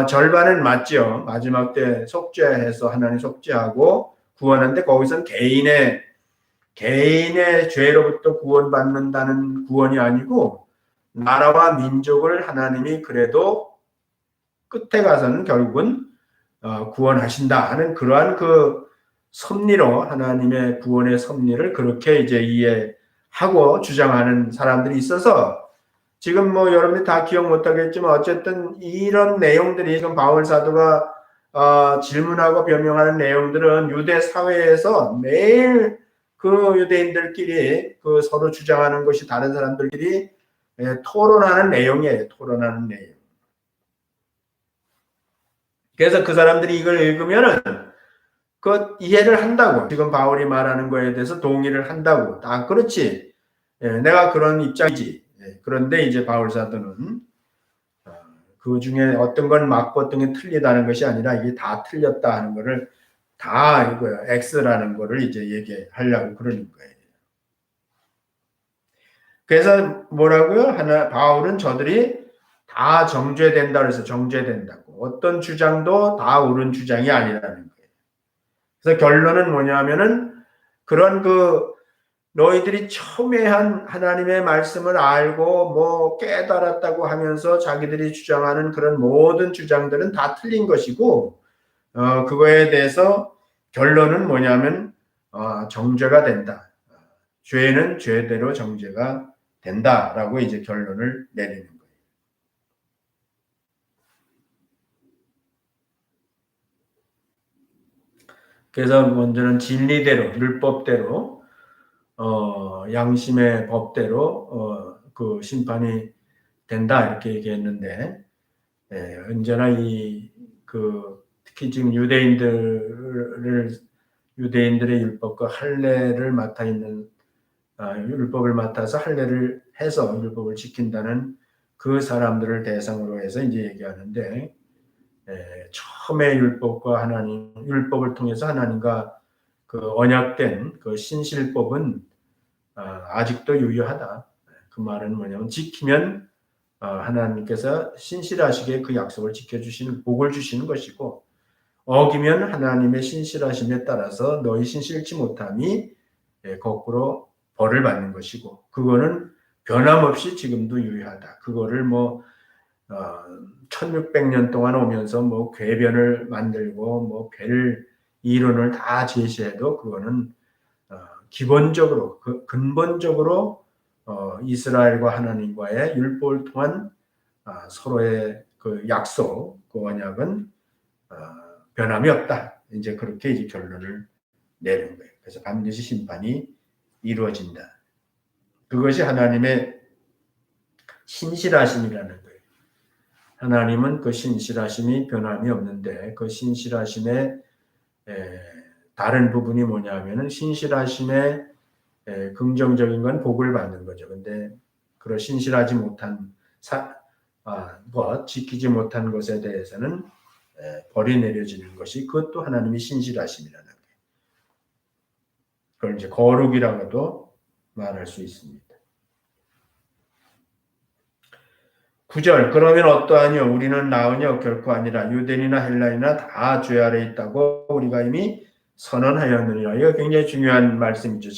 절반은 맞죠. 마지막 때 속죄해서 하나님 속죄하고 구원하는데 거기서는 개인의 죄로부터 구원받는다는 구원이 아니고 나라와 민족을 하나님이 그래도 끝에 가서는 결국은 구원하신다 하는 그러한 그 섭리로 하나님의 구원의 섭리를 그렇게 이제 이해하고 주장하는 사람들이 있어서 지금 뭐 여러분들이 다 기억 못하겠지만 어쨌든 이런 내용들이 지금 바울 사도가 질문하고 변명하는 내용들은 유대 사회에서 매일 그 유대인들끼리 그 서로 주장하는 것이 다른 사람들끼리 토론하는 내용이에요. 토론하는 내용. 그래서 그 사람들이 이걸 읽으면은 그 이해를 한다고 지금 바울이 말하는 거에 대해서 동의를 한다고 그렇지. 내가 그런 입장이지. 그런데 이제 바울 사도는 그 중에 어떤 건 맞고 어떤 게 틀리다는 것이 아니라 이게 다 틀렸다 하는 거를 다 이거야. X라는 거를 이제 얘기하려고 그러는 거예요. 그래서 뭐라고요? 바울은 저들이 다 정죄된다 그래서 정죄된다고. 어떤 주장도 다 옳은 주장이 아니라는 거예요. 그래서 결론은 뭐냐면은 그런 너희들이 처음에 한 하나님의 말씀을 알고 뭐 깨달았다고 하면서 자기들이 주장하는 그런 모든 주장들은 다 틀린 것이고 그거에 대해서 결론은 뭐냐면 정죄가 된다. 죄는 죄대로 정죄가 된다라고 이제 결론을 내리는 거예요. 그래서 먼저는 진리대로 율법대로 양심의 법대로 그 심판이 된다 이렇게 얘기했는데 언제나 특히 지금 유대인들의 율법과 할례를 맡아 있는 율법을 맡아서 할례를 해서 율법을 지킨다는 그 사람들을 대상으로 해서 이제 얘기하는데 처음에 율법을 통해서 하나님과 그 언약된 그 신실법은 아직도 유효하다. 그 말은 뭐냐면 지키면 하나님께서 신실하시게 그 약속을 지켜주시는 복을 주시는 것이고 어기면 하나님의 신실하심에 따라서 너희 신실치 못함이 거꾸로 벌을 받는 것이고 그거는 변함없이 지금도 유효하다. 그거를 1600년 동안 오면서 궤변을 만들고 궤를 이론을 다 제시해도 그거는 기본적으로 근본적으로 이스라엘과 하나님과의 율법을 통한 서로의 그 약속, 그 언약은 변함이 없다. 이제 그렇게 이제 결론을 내는 거예요. 그래서 반드시 심판이 이루어진다. 그것이 하나님의 신실하심이라는 거예요. 하나님은 그 신실하심이 변함이 없는데 그 신실하심의 다른 부분이 뭐냐면은 신실하심의 긍정적인 건 복을 받는 거죠. 근데 그런 신실하지 못한 지키지 못한 것에 대해서는 벌이 내려지는 것이 그것도 하나님이 신실하심이라는 거예요. 그걸 이제 거룩이라고도 말할 수 있습니다. 9절 그러면 어떠하뇨 우리는 나으뇨 결코 아니라 유대인이나 헬라인이나 다 죄 아래 있다고 우리가 이미 선언하였느니라. 이거 굉장히 중요한 말씀이죠.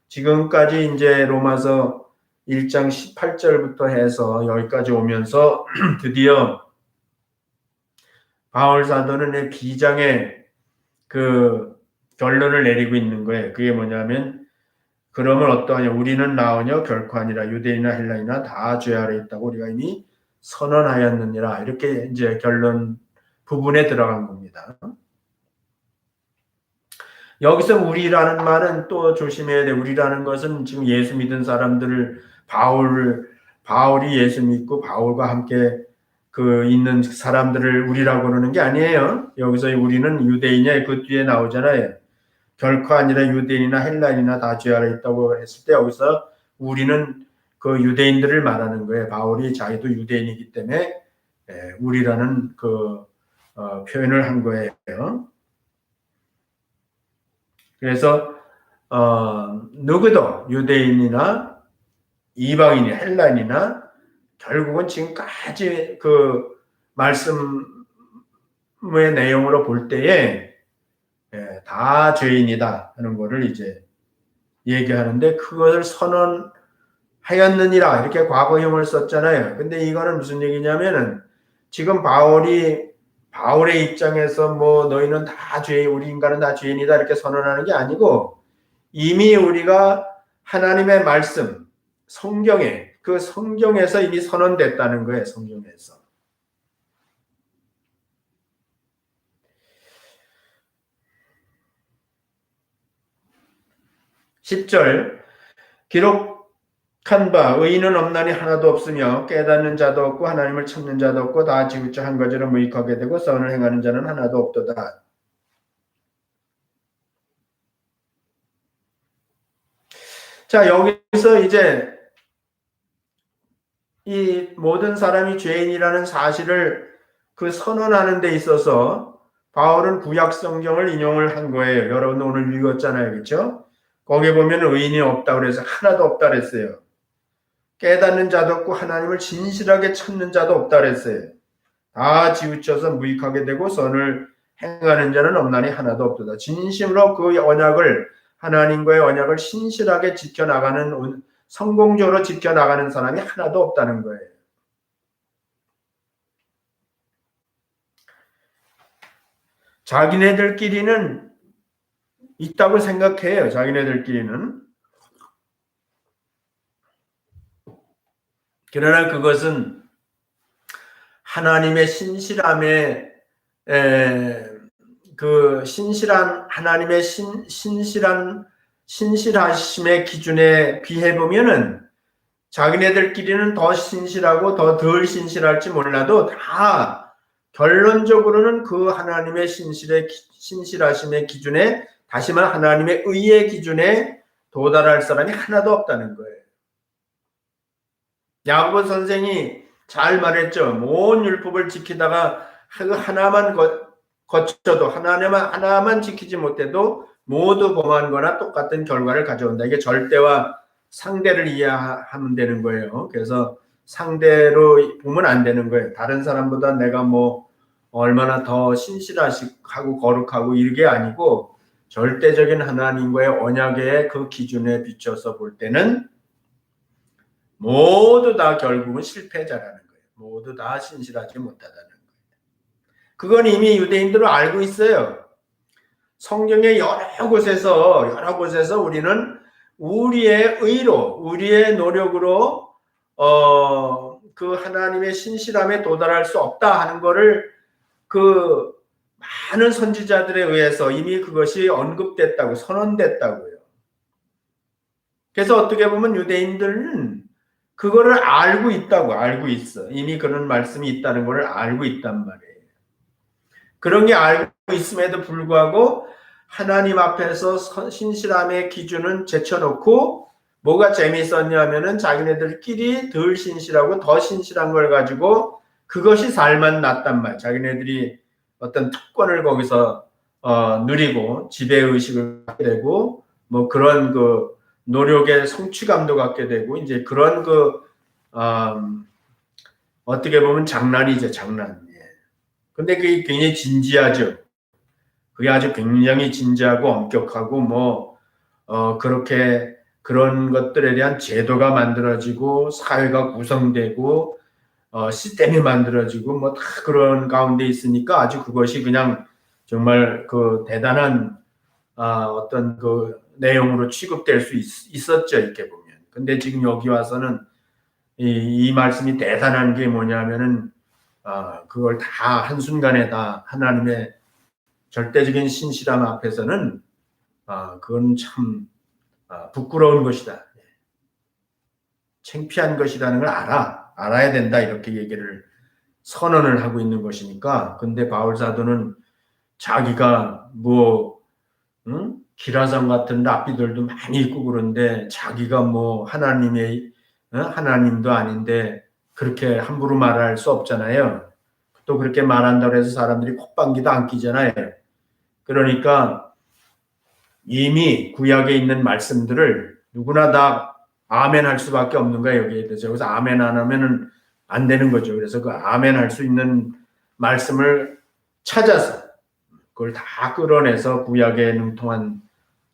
지금까지 이제 로마서 1장 18절부터 해서 여기까지 오면서 드디어 바울 사도는 비장의 그 결론을 내리고 있는 거예요. 그게 뭐냐면 그러면 어떠하냐 우리는 나으뇨 결코 아니라 유대인이나 헬라인이나 다 죄 아래 있다고 우리가 이미 선언하였느니라. 이렇게 이제 결론 부분에 들어간 겁니다. 여기서 우리라는 말은 또 조심해야 돼. 우리라는 것은 지금 예수 믿은 사람들을 바울이 예수 믿고 바울과 함께 있는 사람들을 우리라고 그러는 게 아니에요. 여기서 우리는 유대인이야 그 뒤에 나오잖아요. 결코 아니라 유대인이나 헬라인이나 다 죄 아래 있다고 했을 때 여기서 우리는 그 유대인들을 말하는 거예요. 바울이 자기도 유대인이기 때문에 우리라는 표현을 한 거예요. 그래서 누구도 유대인이나 이방인이 헬라인이나 결국은 지금까지 그 말씀의 내용으로 볼 때에 다 죄인이다 하는 것을 이제 얘기하는데 그것을 선언하였느니라 이렇게 과거형을 썼잖아요. 근데 이거는 무슨 얘기냐면은 지금 바울이 바울의 입장에서 뭐 너희는 다 죄인, 우리 인간은 다 죄인이다 이렇게 선언하는 게 아니고 이미 우리가 하나님의 말씀, 성경에 그 성경에서 이미 선언됐다는 거예요. 성경에서. (10절) 기록한 바 의인은 없나니 하나도 없으며 깨닫는 자도 없고 하나님을 찾는 자도 없고 다 지우쳐 한 가지로 무익하게 되고 선을 행하는 자는 하나도 없도다. 자, 여기서 이제 이 모든 사람이 죄인이라는 사실을 그 선언하는 데 있어서 바울은 구약 성경을 인용을 한 거예요. 여러분 오늘 읽었잖아요. 그렇죠? 거기 보면 의인이 없다 그래서 하나도 없다 그랬어요. 깨닫는 자도 없고 하나님을 진실하게 찾는 자도 없다 그랬어요. 다 지우쳐서 무익하게 되고 선을 행하는 자는 없나니 하나도 없도다. 진심으로 그 언약을 하나님과의 언약을 신실하게 지켜나가는 성공적으로 지켜나가는 사람이 하나도 없다는 거예요. 자기네들끼리는 있다고 생각해요. 자기네들끼리는. 그러나 그것은 하나님의 신실함에 그 신실한 하나님의 신실하심의 기준에 비해 보면은 자기네들끼리는 더 신실하고 더 덜 신실할지 몰라도 다 결론적으로는 그 하나님의 신실하심의 기준에 다시 말해 하나님의 의의 기준에 도달할 사람이 하나도 없다는 거예요. 야고보 선생이 잘 말했죠. 온 율법을 지키다가 그 하나만 거쳐도 하나만 지키지 못해도 모두 범한 거나 똑같은 결과를 가져온다. 이게 절대와 상대를 이해하면 되는 거예요. 그래서 상대로 보면 안 되는 거예요. 다른 사람보다 내가 뭐 얼마나 더 신실하고 거룩하고 이게 아니고 절대적인 하나님과의 언약의 그 기준에 비춰서 볼 때는 모두 다 결국은 실패자라는 거예요. 모두 다 신실하지 못하다는 거예요. 그건 이미 유대인들은 알고 있어요. 성경의 여러 곳에서 우리는 우리의 의로, 우리의 노력으로 그 하나님의 신실함에 도달할 수 없다 하는 것을 그 많은 선지자들에 의해서 이미 그것이 언급됐다고 선언됐다고요. 그래서 어떻게 보면 유대인들은 그거를 알고 있어. 이미 그런 말씀이 있다는 것을 알고 있단 말이에요. 그런 게 알고 있음에도 불구하고 하나님 앞에서 신실함의 기준은 제쳐놓고 뭐가 재미있었냐면은 자기네들끼리 덜 신실하고 더 신실한 걸 가지고 그것이 살만 났단 말. 자기네들이 어떤 특권을 거기서 누리고 지배의식을 갖게 되고 뭐 그런 그 노력의 성취감도 갖게 되고 이제 그런 어떻게 보면 장난이죠, 장난. 근데 그게 굉장히 진지하죠. 그게 아주 굉장히 진지하고 엄격하고 그렇게 그런 것들에 대한 제도가 만들어지고 사회가 구성되고 시스템이 만들어지고 뭐 다 그런 가운데 있으니까 아주 그것이 그냥 정말 그 대단한 어떤 그 내용으로 취급될 수 있었죠, 이렇게 보면. 근데 지금 여기 와서는 이 말씀이 대단한 게 뭐냐면은 그걸 다 한순간에 다 하나님의 절대적인 신실함 앞에서는 그건 참 부끄러운 것이다. 창피한 것이라는 걸 알아야 된다. 이렇게 얘기를 선언을 하고 있는 것이니까. 근데 바울 사도는 자기가 기라상 같은 랍비들도 많이 있고 그런데 자기가 하나님도 아닌데 그렇게 함부로 말할 수 없잖아요. 또 그렇게 말한다고 해서 사람들이 콧방귀도 안 끼잖아요. 그러니까 이미 구약에 있는 말씀들을 누구나 다 아멘 할 수밖에 없는 거예요. 여기에 대해서. 그래서 아멘 안 하면은 안 되는 거죠. 그래서 그 아멘 할 수 있는 말씀을 찾아서 그걸 다 끌어내서 구약에 능통한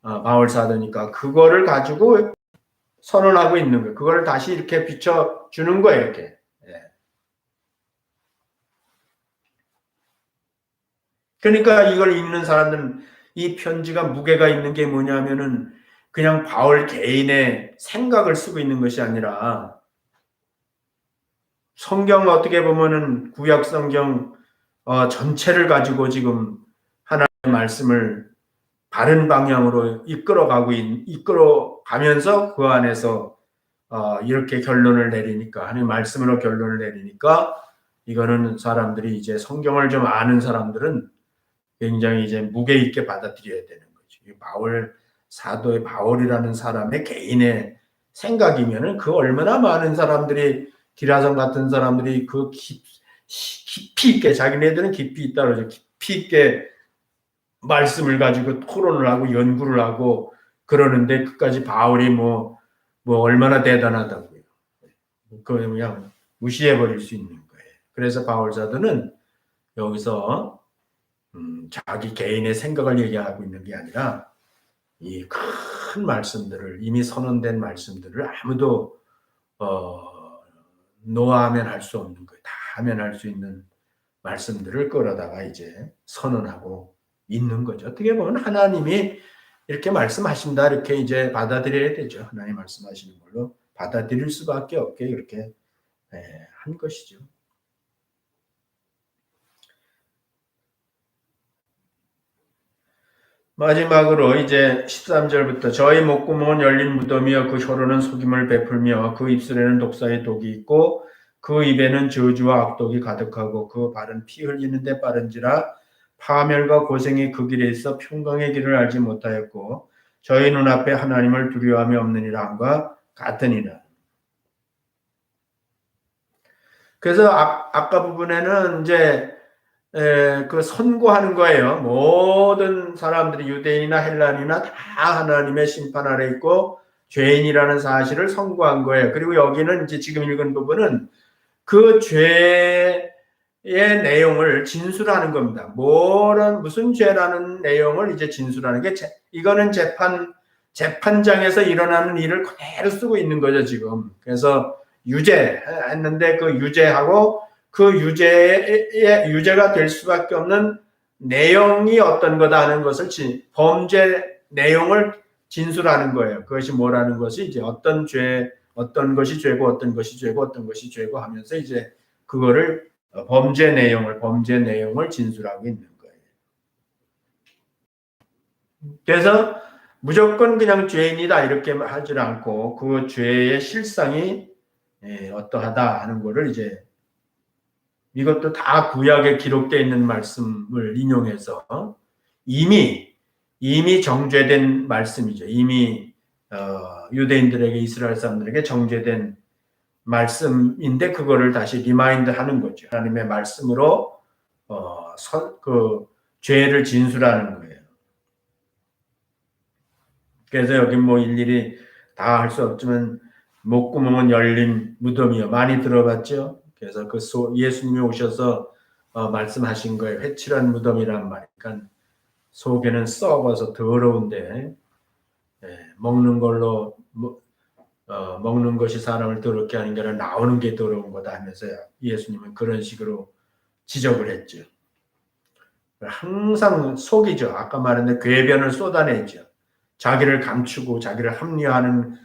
바울 사도니까 그거를 가지고 선언하고 있는 거예요. 그거를 다시 이렇게 비춰주는 거예요. 이렇게. 그러니까 이걸 읽는 사람들은 이 편지가 무게가 있는 게 뭐냐면은 그냥 바울 개인의 생각을 쓰고 있는 것이 아니라 성경 어떻게 보면은 구약 성경 전체를 가지고 지금 하나님의 말씀을 바른 방향으로 이끌어가면서 그 안에서 이렇게 결론을 내리니까 하나님 말씀으로 결론을 내리니까 이거는 사람들이 이제 성경을 좀 아는 사람들은 굉장히 이제 무게 있게 받아들여야 되는 거죠. 바울 사도의 바울이라는 사람의 개인의 생각이면은 그 얼마나 많은 사람들이 디라성 같은 사람들이 그 깊이 있게 자기네들은 깊이 있다 그러죠. 깊이 있게 말씀을 가지고 토론을 하고 연구를 하고 그러는데 끝까지 바울이 뭐 얼마나 대단하다고요. 그걸 그냥 무시해 버릴 수 있는 거예요. 그래서 바울 사도는 여기서 자기 개인의 생각을 얘기하고 있는 게 아니라 이 큰 말씀들을 이미 선언된 말씀들을 아무도 노하면 할 수 없는 거예요. 다 하면 할 수 있는 말씀들을 끌어다가 이제 선언하고 있는 거죠. 어떻게 보면 하나님이 이렇게 말씀하신다 이렇게 이제 받아들여야 되죠. 하나님 말씀하시는 걸로 받아들일 수밖에 없게 이렇게 한 것이죠. 마지막으로 이제 13절부터 저희 목구멍은 열린 무덤이여 그 혀로는 속임을 베풀며 그 입술에는 독사의 독이 있고 그 입에는 저주와 악독이 가득하고 그 발은 피 흘리는데 빠른지라 파멸과 고생이 그 길에 있어 평강의 길을 알지 못하였고 저희 눈앞에 하나님을 두려워함이 없느니라 함과 같으니라. 그래서 아까 부분에는 이제 그 선고하는 거예요. 모든 사람들이 유대인이나 헬란이나 다 하나님의 심판 아래 있고 죄인이라는 사실을 선고한 거예요. 그리고 여기는 이제 지금 읽은 부분은 그 죄의 내용을 진술하는 겁니다. 무슨 죄라는 내용을 이제 진술하는 게 이거는 재판장에서 일어나는 일을 그대로 쓰고 있는 거죠, 지금. 그래서 유죄했는데 그 유죄하고 그 유죄가 될 수밖에 없는 내용이 어떤 거다 하는 것을 범죄 내용을 진술하는 거예요. 그것이 뭐라는 것이 이제 어떤 것이 죄고 어떤 것이 죄고 어떤 것이 죄고 하면서 이제 그거를 범죄 내용을 진술하고 있는 거예요. 그래서 무조건 그냥 죄인이다 이렇게 하지 않고 그 죄의 실상이 어떠하다 하는 거를 이제 이것도 다 구약에 기록되어 있는 말씀을 인용해서 이미 정죄된 말씀이죠. 이미 유대인들에게 이스라엘 사람들에게 정죄된 말씀인데 그거를 다시 리마인드 하는 거죠. 하나님의 말씀으로 그 죄를 진술하는 거예요. 그래서 여기 뭐 일일이 다 할 수 없지만 목구멍은 열린 무덤이요. 많이 들어봤죠? 그래서 예수님이 오셔서 말씀하신 거예요. 회칠한 무덤이란 말이니까 그러니까 속에는 썩어서 더러운데 먹는 걸로 먹는 것이 사람을 더럽게 하는 게 아니라 나오는 게 더러운 거다 하면서 예수님은 그런 식으로 지적을 했죠. 항상 속이죠. 아까 말했는데 궤변을 쏟아내죠. 자기를 감추고 자기를 합리화하는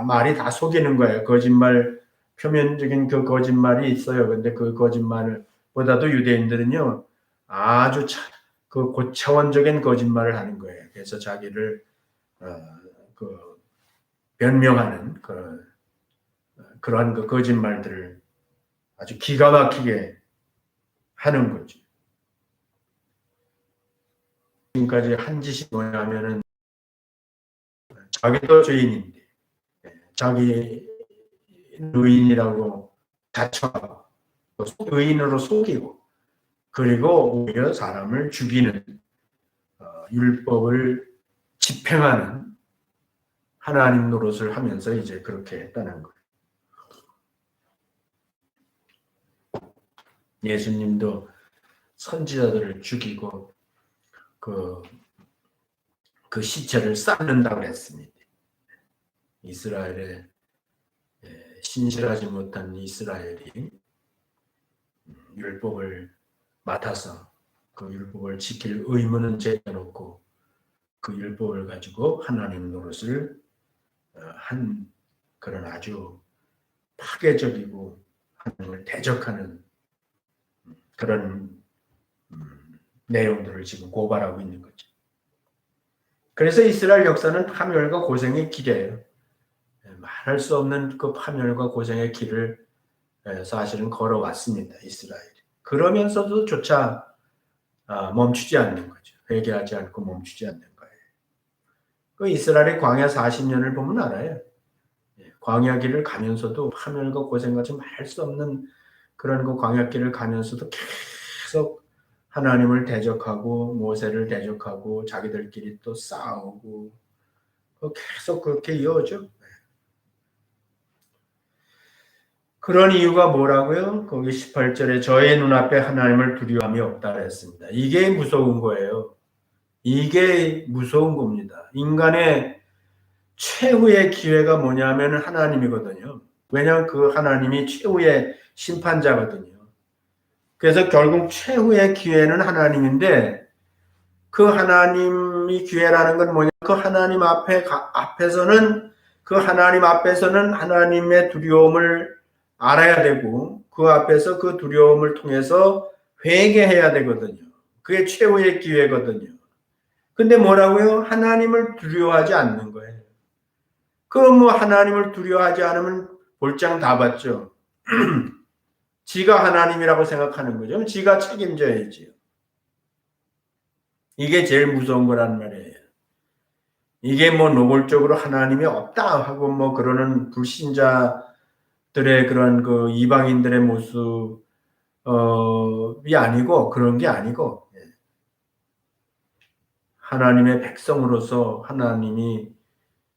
말이 다 속이는 거예요. 거짓말, 표면적인 그 거짓말이 있어요. 근데 그 거짓말보다도 유대인들은요, 아주 그 고차원적인 거짓말을 하는 거예요. 그래서 자기를, 그, 변명하는 그러한 그 거짓말들을 아주 기가 막히게 하는 거죠. 지금까지 한 짓이 뭐냐면은 자기도 죄인인데, 자기 의인이라고 자처하고 의인으로 속이고 그리고 오히려 사람을 죽이는 율법을 집행하는 하나님 노릇을 하면서 이제 그렇게 했다는 거예요. 예수님도 선지자들을 죽이고 그 시체를 쌓는다고 했습니다. 이스라엘에 신실하지 못한 이스라엘이 율법을 맡아서 그 율법을 지킬 의무는 제쳐놓고 그 율법을 가지고 하나님 노릇을 한 그런 아주 파괴적이고 하나님을 대적하는 그런 내용들을 지금 고발하고 있는 거죠. 그래서 이스라엘 역사는 파멸과 고생의 길이에요. 말할 수 없는 그 파멸과 고생의 길을 사실은 걸어왔습니다. 이스라엘이. 그러면서도 조차 멈추지 않는 거죠. 회개하지 않고 멈추지 않는 거예요. 그 이스라엘의 광야 40년을 보면 알아요. 광야 길을 가면서도 파멸과 고생과 좀 할 수 없는 그런 그 광야 길을 가면서도 계속 하나님을 대적하고 모세를 대적하고 자기들끼리 또 싸우고 계속 그렇게 이어오죠. 그런 이유가 뭐라고요? 거기 18절에 저의 눈앞에 하나님을 두려움이 없다 그랬습니다. 이게 무서운 거예요. 이게 무서운 겁니다. 인간의 최후의 기회가 뭐냐면 하나님이거든요. 왜냐하면 그 하나님이 최후의 심판자거든요. 그래서 결국 최후의 기회는 하나님인데 그 하나님이 기회라는 건 뭐냐? 그 하나님 앞에서는 그 하나님 앞에서는 하나님의 두려움을 알아야 되고 그 앞에서 그 두려움을 통해서 회개해야 되거든요. 그게 최후의 기회거든요. 근데 뭐라고요? 하나님을 두려워하지 않는 거예요. 그럼 뭐 하나님을 두려워하지 않으면 볼장 다 봤죠. 지가 하나님이라고 생각하는 거죠. 지가 책임져야지요. 이게 제일 무서운 거란 말이에요. 이게 뭐 노골적으로 하나님이 없다 하고 뭐 그러는 불신자들의 그런 그 이방인들의 모습이 아니고 그런 게 아니고 하나님의 백성으로서 하나님이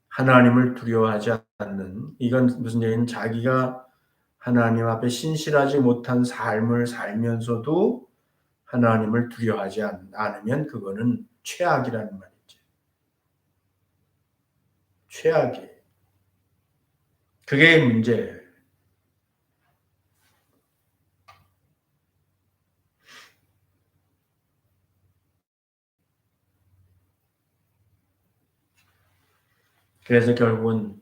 하나님을 두려워하지 않는 이건 무슨 얘기는 자기가 하나님 앞에 신실하지 못한 삶을 살면서도 하나님을 두려워하지 않으면 그거는 최악이라는 말이죠. 최악이에요. 그게 문제예요. 그래서 결국은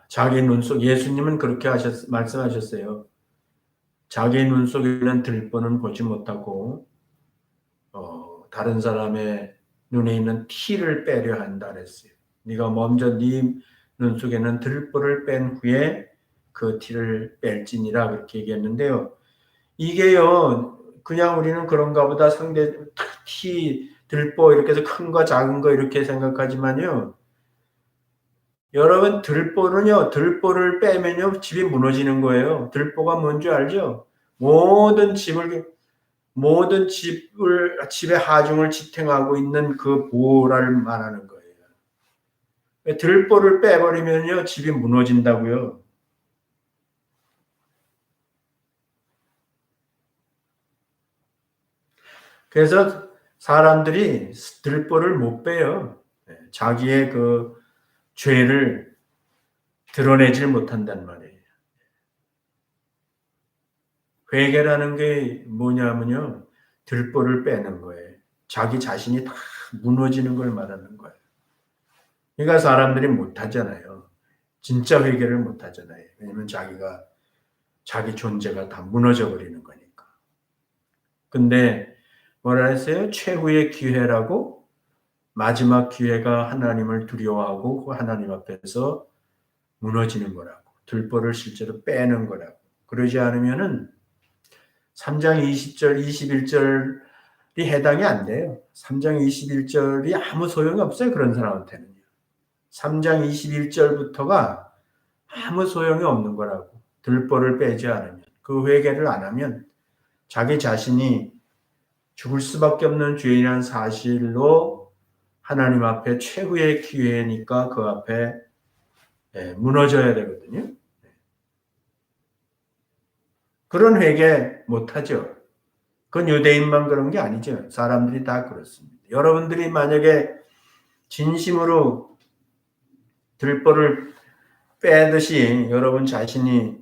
자기 눈 속 예수님은 그렇게 말씀하셨어요. 자기 눈 속에는 들보는 보지 못하고 다른 사람의 눈에 있는 티를 빼려 한다 그랬어요. 네가 먼저 네 눈 속에는 들보를 뺀 후에 그 티를 뺄지니라 그렇게 얘기했는데요. 이게요, 그냥 우리는 그런가 보다 상대 들보 이렇게 해서 큰 거 작은 거 이렇게 생각하지만요. 여러분 들보를 빼면요 집이 무너지는 거예요. 들보가 뭔지 알죠? 집의 하중을 지탱하고 있는 그 보호를 말하는 거예요. 들보를 빼버리면요 집이 무너진다고요. 그래서 사람들이 들보를 못 빼요. 자기의 그 죄를 드러내질 못한단 말이에요. 회개라는 게 뭐냐면요. 들보를 빼는 거예요. 자기 자신이 다 무너지는 걸 말하는 거예요. 그러니까 사람들이 못하잖아요. 진짜 회개를 못하잖아요. 왜냐면 자기 존재가 다 무너져 버리는 거니까. 근데 뭐라 했어요? 최후의 기회라고 마지막 기회가 하나님을 두려워하고 그 하나님 앞에서 무너지는 거라고. 들보를 실제로 빼는 거라고. 그러지 않으면은 3장 20절, 21절이 해당이 안 돼요. 3장 21절이 아무 소용이 없어요. 그런 사람한테는요. 3장 21절부터가 아무 소용이 없는 거라고. 들보를 빼지 않으면, 그 회개를 안 하면 자기 자신이 죽을 수밖에 없는 죄인이라는 사실로 하나님 앞에 최후의 기회니까 그 앞에 무너져야 되거든요. 그런 회개 못하죠. 그건 유대인만 그런 게 아니죠. 사람들이 다 그렇습니다. 여러분들이 만약에 진심으로 들보를 빼듯이 여러분 자신이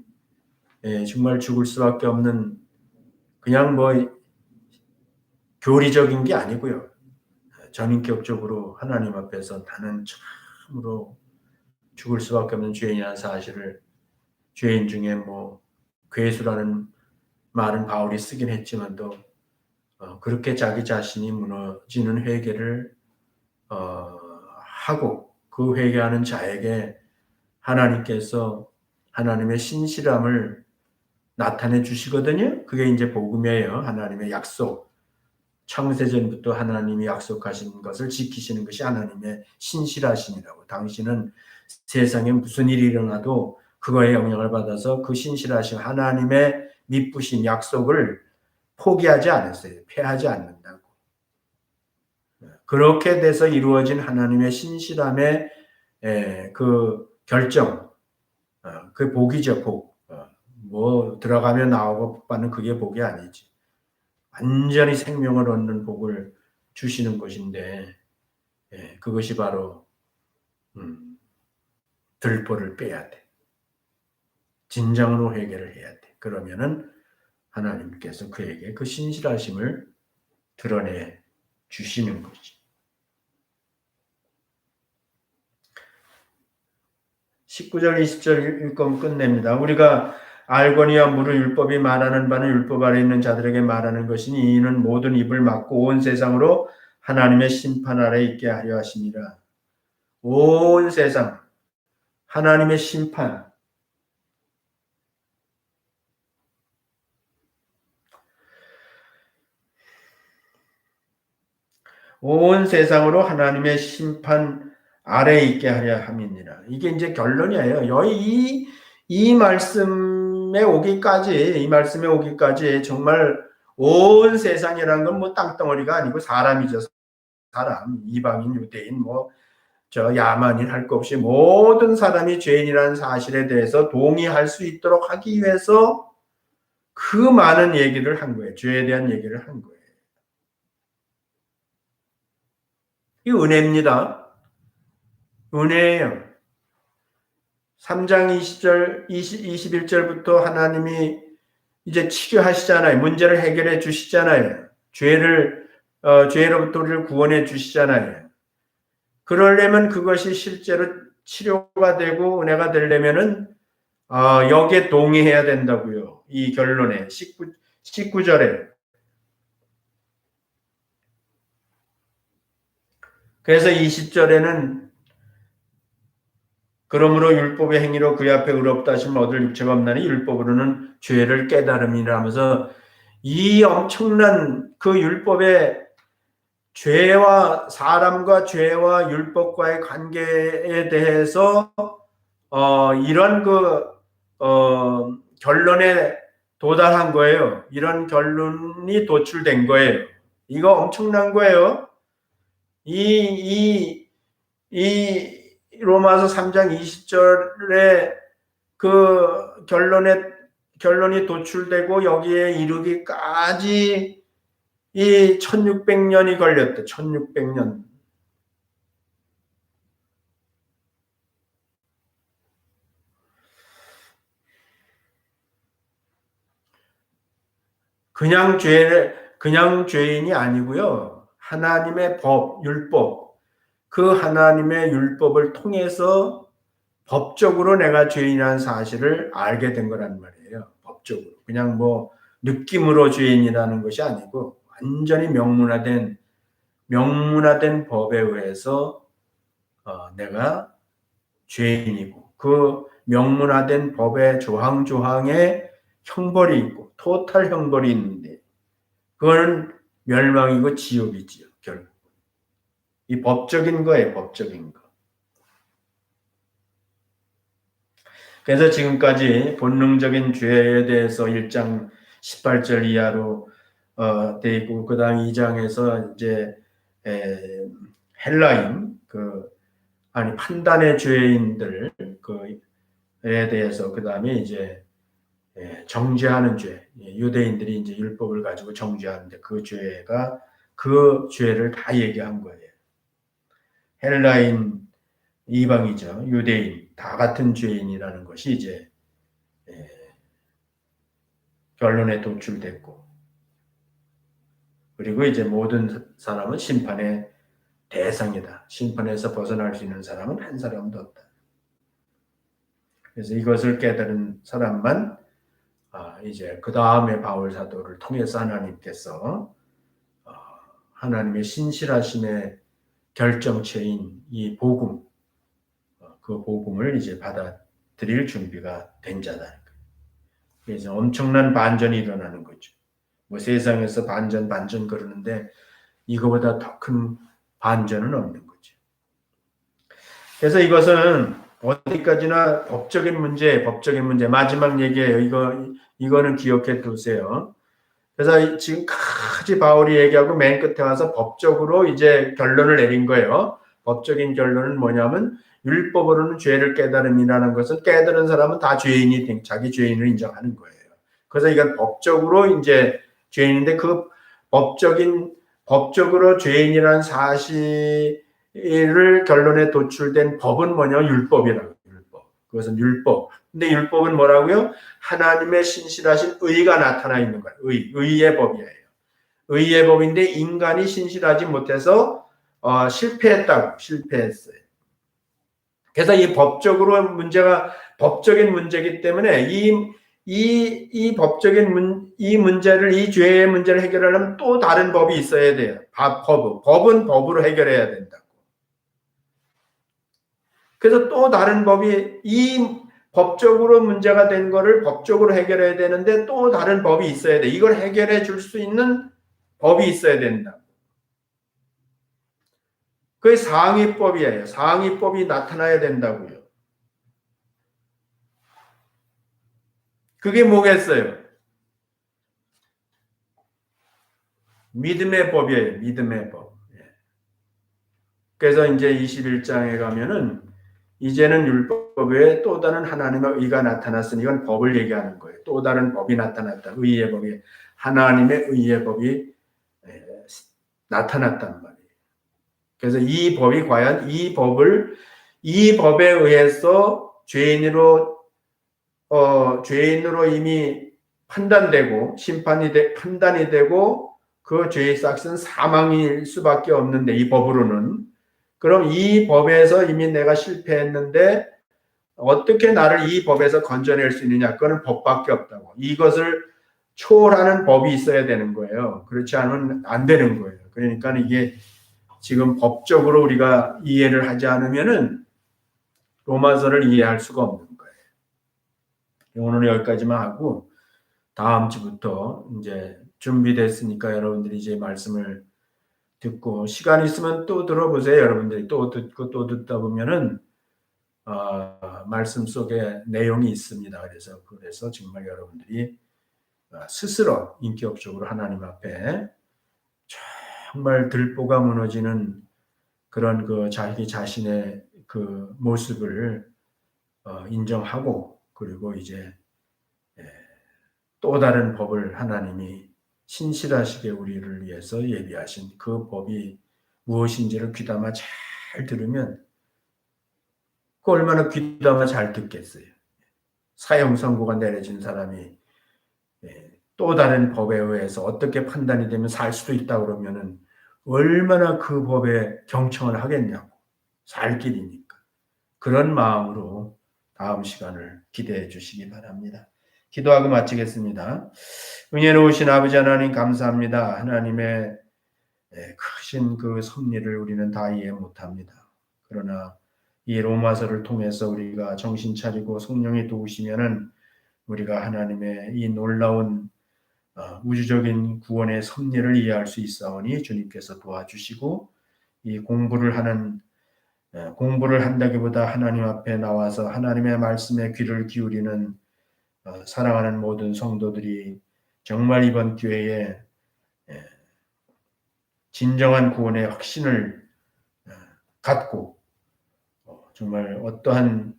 정말 죽을 수밖에 없는 그냥 뭐 교리적인 게 아니고요. 전인격적으로 하나님 앞에서 나는 참으로 죽을 수밖에 없는 죄인이라는 사실을, 죄인 중에 뭐 괴수라는 말은 바울이 쓰긴 했지만도 그렇게 자기 자신이 무너지는 회개를 하고, 그 회개하는 자에게 하나님께서 하나님의 신실함을 나타내 주시거든요. 그게 이제 복음이에요. 하나님의 약속. 창세전부터 하나님이 약속하신 것을 지키시는 것이 하나님의 신실하심이라고. 당신은 세상에 무슨 일이 일어나도 그거에 영향을 받아서 그 신실하신 하나님의 미쁘신 약속을 포기하지 않았어요. 패하지 않는다고. 그렇게 돼서 이루어진 하나님의 신실함의 그 결정, 그 복이죠, 복. 뭐 들어가면 나오고 복 받는 그게 복이 아니지. 완전히 생명을 얻는 복을 주시는 것인데, 그것이 바로 들보를 빼야 돼. 진정으로 회개를 해야 돼. 그러면은 하나님께서 그에게 그 신실하심을 드러내 주시는 거지. 19절, 20절 읽고 끝냅니다. 우리가 알거니와 무릇 율법이 말하는 바는 율법 아래 있는 자들에게 말하는 것이니 이는 모든 입을 막고 온 세상으로 하나님의 심판 아래 있게 하려 하심이라. 온 세상 하나님의 심판. 온 세상으로 하나님의 심판 아래 있게 하려 함이니라. 이게 이제 결론이에요. 이 말씀에 오기까지, 이 말씀에 오기까지 정말 온 세상이라는 건 뭐 땅덩어리가 아니고 사람이죠. 사람, 이방인, 유대인, 뭐 저 야만인 할 것 없이 모든 사람이 죄인이라는 사실에 대해서 동의할 수 있도록 하기 위해서 그 많은 얘기를 한 거예요. 죄에 대한 얘기를 한 거예요. 이 은혜입니다. 은혜예요. 3장 20절, 21절부터 하나님이 이제 치료하시잖아요. 문제를 해결해 주시잖아요. 죄로부터 우리를 구원해 주시잖아요. 그러려면 그것이 실제로 치료가 되고 은혜가 되려면은 여기에 동의해야 된다고요. 이 결론에 19절에. 그래서 20절에는 그러므로 율법의 행위로 그의 앞에 의롭다 하심을 얻을 육체가 없나니 율법으로는 죄를 깨달음이라 하면서 이 엄청난 그 율법의 죄와 사람과 죄와 율법과의 관계에 대해서 이런 결론에 도달한 거예요. 이런 결론이 도출된 거예요. 이거 엄청난 거예요. 이 로마서 3장 20절에 그 결론이 도출되고 여기에 이르기까지 이 1600년이 걸렸대. 1600년. 그냥 죄인이 아니고요. 하나님의 법, 율법. 그 하나님의 율법을 통해서 법적으로 내가 죄인이라는 사실을 알게 된 거란 말이에요. 법적으로. 그냥 뭐 느낌으로 죄인이라는 것이 아니고 완전히 명문화된 법에 의해서 내가 죄인이고, 그 명문화된 법의 조항조항에 형벌이 있고 토탈 형벌이 있는데 그거는 멸망이고 지옥이지요. 결국 이 법적인 거예요. 법적인 거. 그래서 지금까지 본능적인 죄에 대해서 1장 18절 이하로 돼 있고, 그 다음 2장에서 이제 헬라인 판단의 죄인들 그에 대해서, 그 다음에 이제 정죄하는 죄, 유대인들이 이제 율법을 가지고 정죄하는데 그 죄를 다 얘기한 거예요. 헬라인, 이방이죠. 유대인 다 같은 죄인이라는 것이 이제 결론에 도출됐고, 그리고 이제 모든 사람은 심판의 대상이다. 심판에서 벗어날 수 있는 사람은 한 사람도 없다. 그래서 이것을 깨달은 사람만 이제 그 다음에 바울 사도를 통해서 하나님께서 하나님의 신실하심의 결정체인 이 복음, 그 복음을 이제 받아들일 준비가 된 자다. 그래서 엄청난 반전이 일어나는 거죠. 뭐 세상에서 반전 그러는데 이거보다 더 큰 반전은 없는 거죠. 그래서 이것은 어디까지나 법적인 문제 마지막 얘기예요. 이거는 기억해 두세요. 그래서 지금까지 바울이 얘기하고 맨 끝에 와서 법적으로 이제 결론을 내린 거예요. 법적인 결론은 뭐냐면 율법으로는 죄를 깨달음이라는 것은 깨달은 사람은 다 자기 죄인을 인정하는 거예요. 그래서 이건 법적으로 이제 죄인인데 그 법적으로 죄인이라는 사실을 결론에 도출된 법은 뭐냐면 율법이라고. 율법. 그것은 율법. 근데 율법은 뭐라고요? 하나님의 신실하신 의가 나타나 있는 거예요. 의의 법이에요. 의의 법인데 인간이 신실하지 못해서 실패했어요. 그래서 이 법적인 문제이기 때문에 이 죄의 문제를 해결하려면 또 다른 법이 있어야 돼요. 법은 법으로 해결해야 된다고. 그래서 또 다른 법이 이 법적으로 문제가 된 거를 법적으로 해결해야 되는데 또 다른 법이 있어야 돼. 이걸 해결해 줄 수 있는 법이 있어야 된다. 그게 상위법이에요. 상위법이 나타나야 된다고요. 그게 뭐겠어요? 믿음의 법이에요. 믿음의 법. 그래서 이제 21장에 가면은 이제는 율법 외에 또 다른 하나님의 의가 나타났으니 이건 법을 얘기하는 거예요. 또 다른 법이 나타났다. 의의 법이 하나님의 의의 법이 나타났단 말이에요. 그래서 이 법이 과연 이 법에 의해서 죄인으로 이미 판단되고 판단이 되고 그 죄의 싹은 사망일 수밖에 없는데 이 법으로는 그럼 이 법에서 이미 내가 실패했는데 어떻게 나를 이 법에서 건져낼 수 있느냐? 그거는 법밖에 없다고. 이것을 초월하는 법이 있어야 되는 거예요. 그렇지 않으면 안 되는 거예요. 그러니까 이게 지금 법적으로 우리가 이해를 하지 않으면은 로마서를 이해할 수가 없는 거예요. 오늘 여기까지만 하고 다음 주부터 이제 준비됐으니까 여러분들이 이제 말씀을 듣고 시간 있으면 또 들어보세요. 여러분들이 또 듣고 또 듣다 보면은 말씀 속에 내용이 있습니다. 그래서 정말 여러분들이 스스로 인격적으로 하나님 앞에 정말 들보가 무너지는 그런 그 자기 자신의 그 모습을 인정하고 그리고 이제 또 다른 법을 하나님이 신실하시게 우리를 위해서 예비하신 그 법이 무엇인지를 귀담아 잘 들으면 그 얼마나 귀담아 잘 듣겠어요. 사형 선고가 내려진 사람이 또 다른 법에 의해서 어떻게 판단이 되면 살 수도 있다 그러면은 얼마나 그 법에 경청을 하겠냐고. 살 길이니까. 그런 마음으로 다음 시간을 기대해 주시기 바랍니다. 기도하고 마치겠습니다. 은혜로우신 아버지 하나님 감사합니다. 하나님의 크신 그 섭리를 우리는 다 이해 못합니다. 그러나 이 로마서를 통해서 우리가 정신 차리고 성령이 도우시면은 우리가 하나님의 이 놀라운 우주적인 구원의 섭리를 이해할 수 있사오니 주님께서 도와주시고 이 공부를 한다기보다 하나님 앞에 나와서 하나님의 말씀에 귀를 기울이는 사랑하는 모든 성도들이 정말 이번 기회에 진정한 구원의 확신을 갖고 정말 어떠한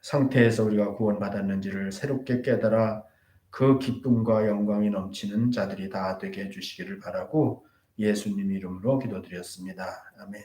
상태에서 우리가 구원받았는지를 새롭게 깨달아 그 기쁨과 영광이 넘치는 자들이 다 되게 해주시기를 바라고 예수님 이름으로 기도드렸습니다. 아멘.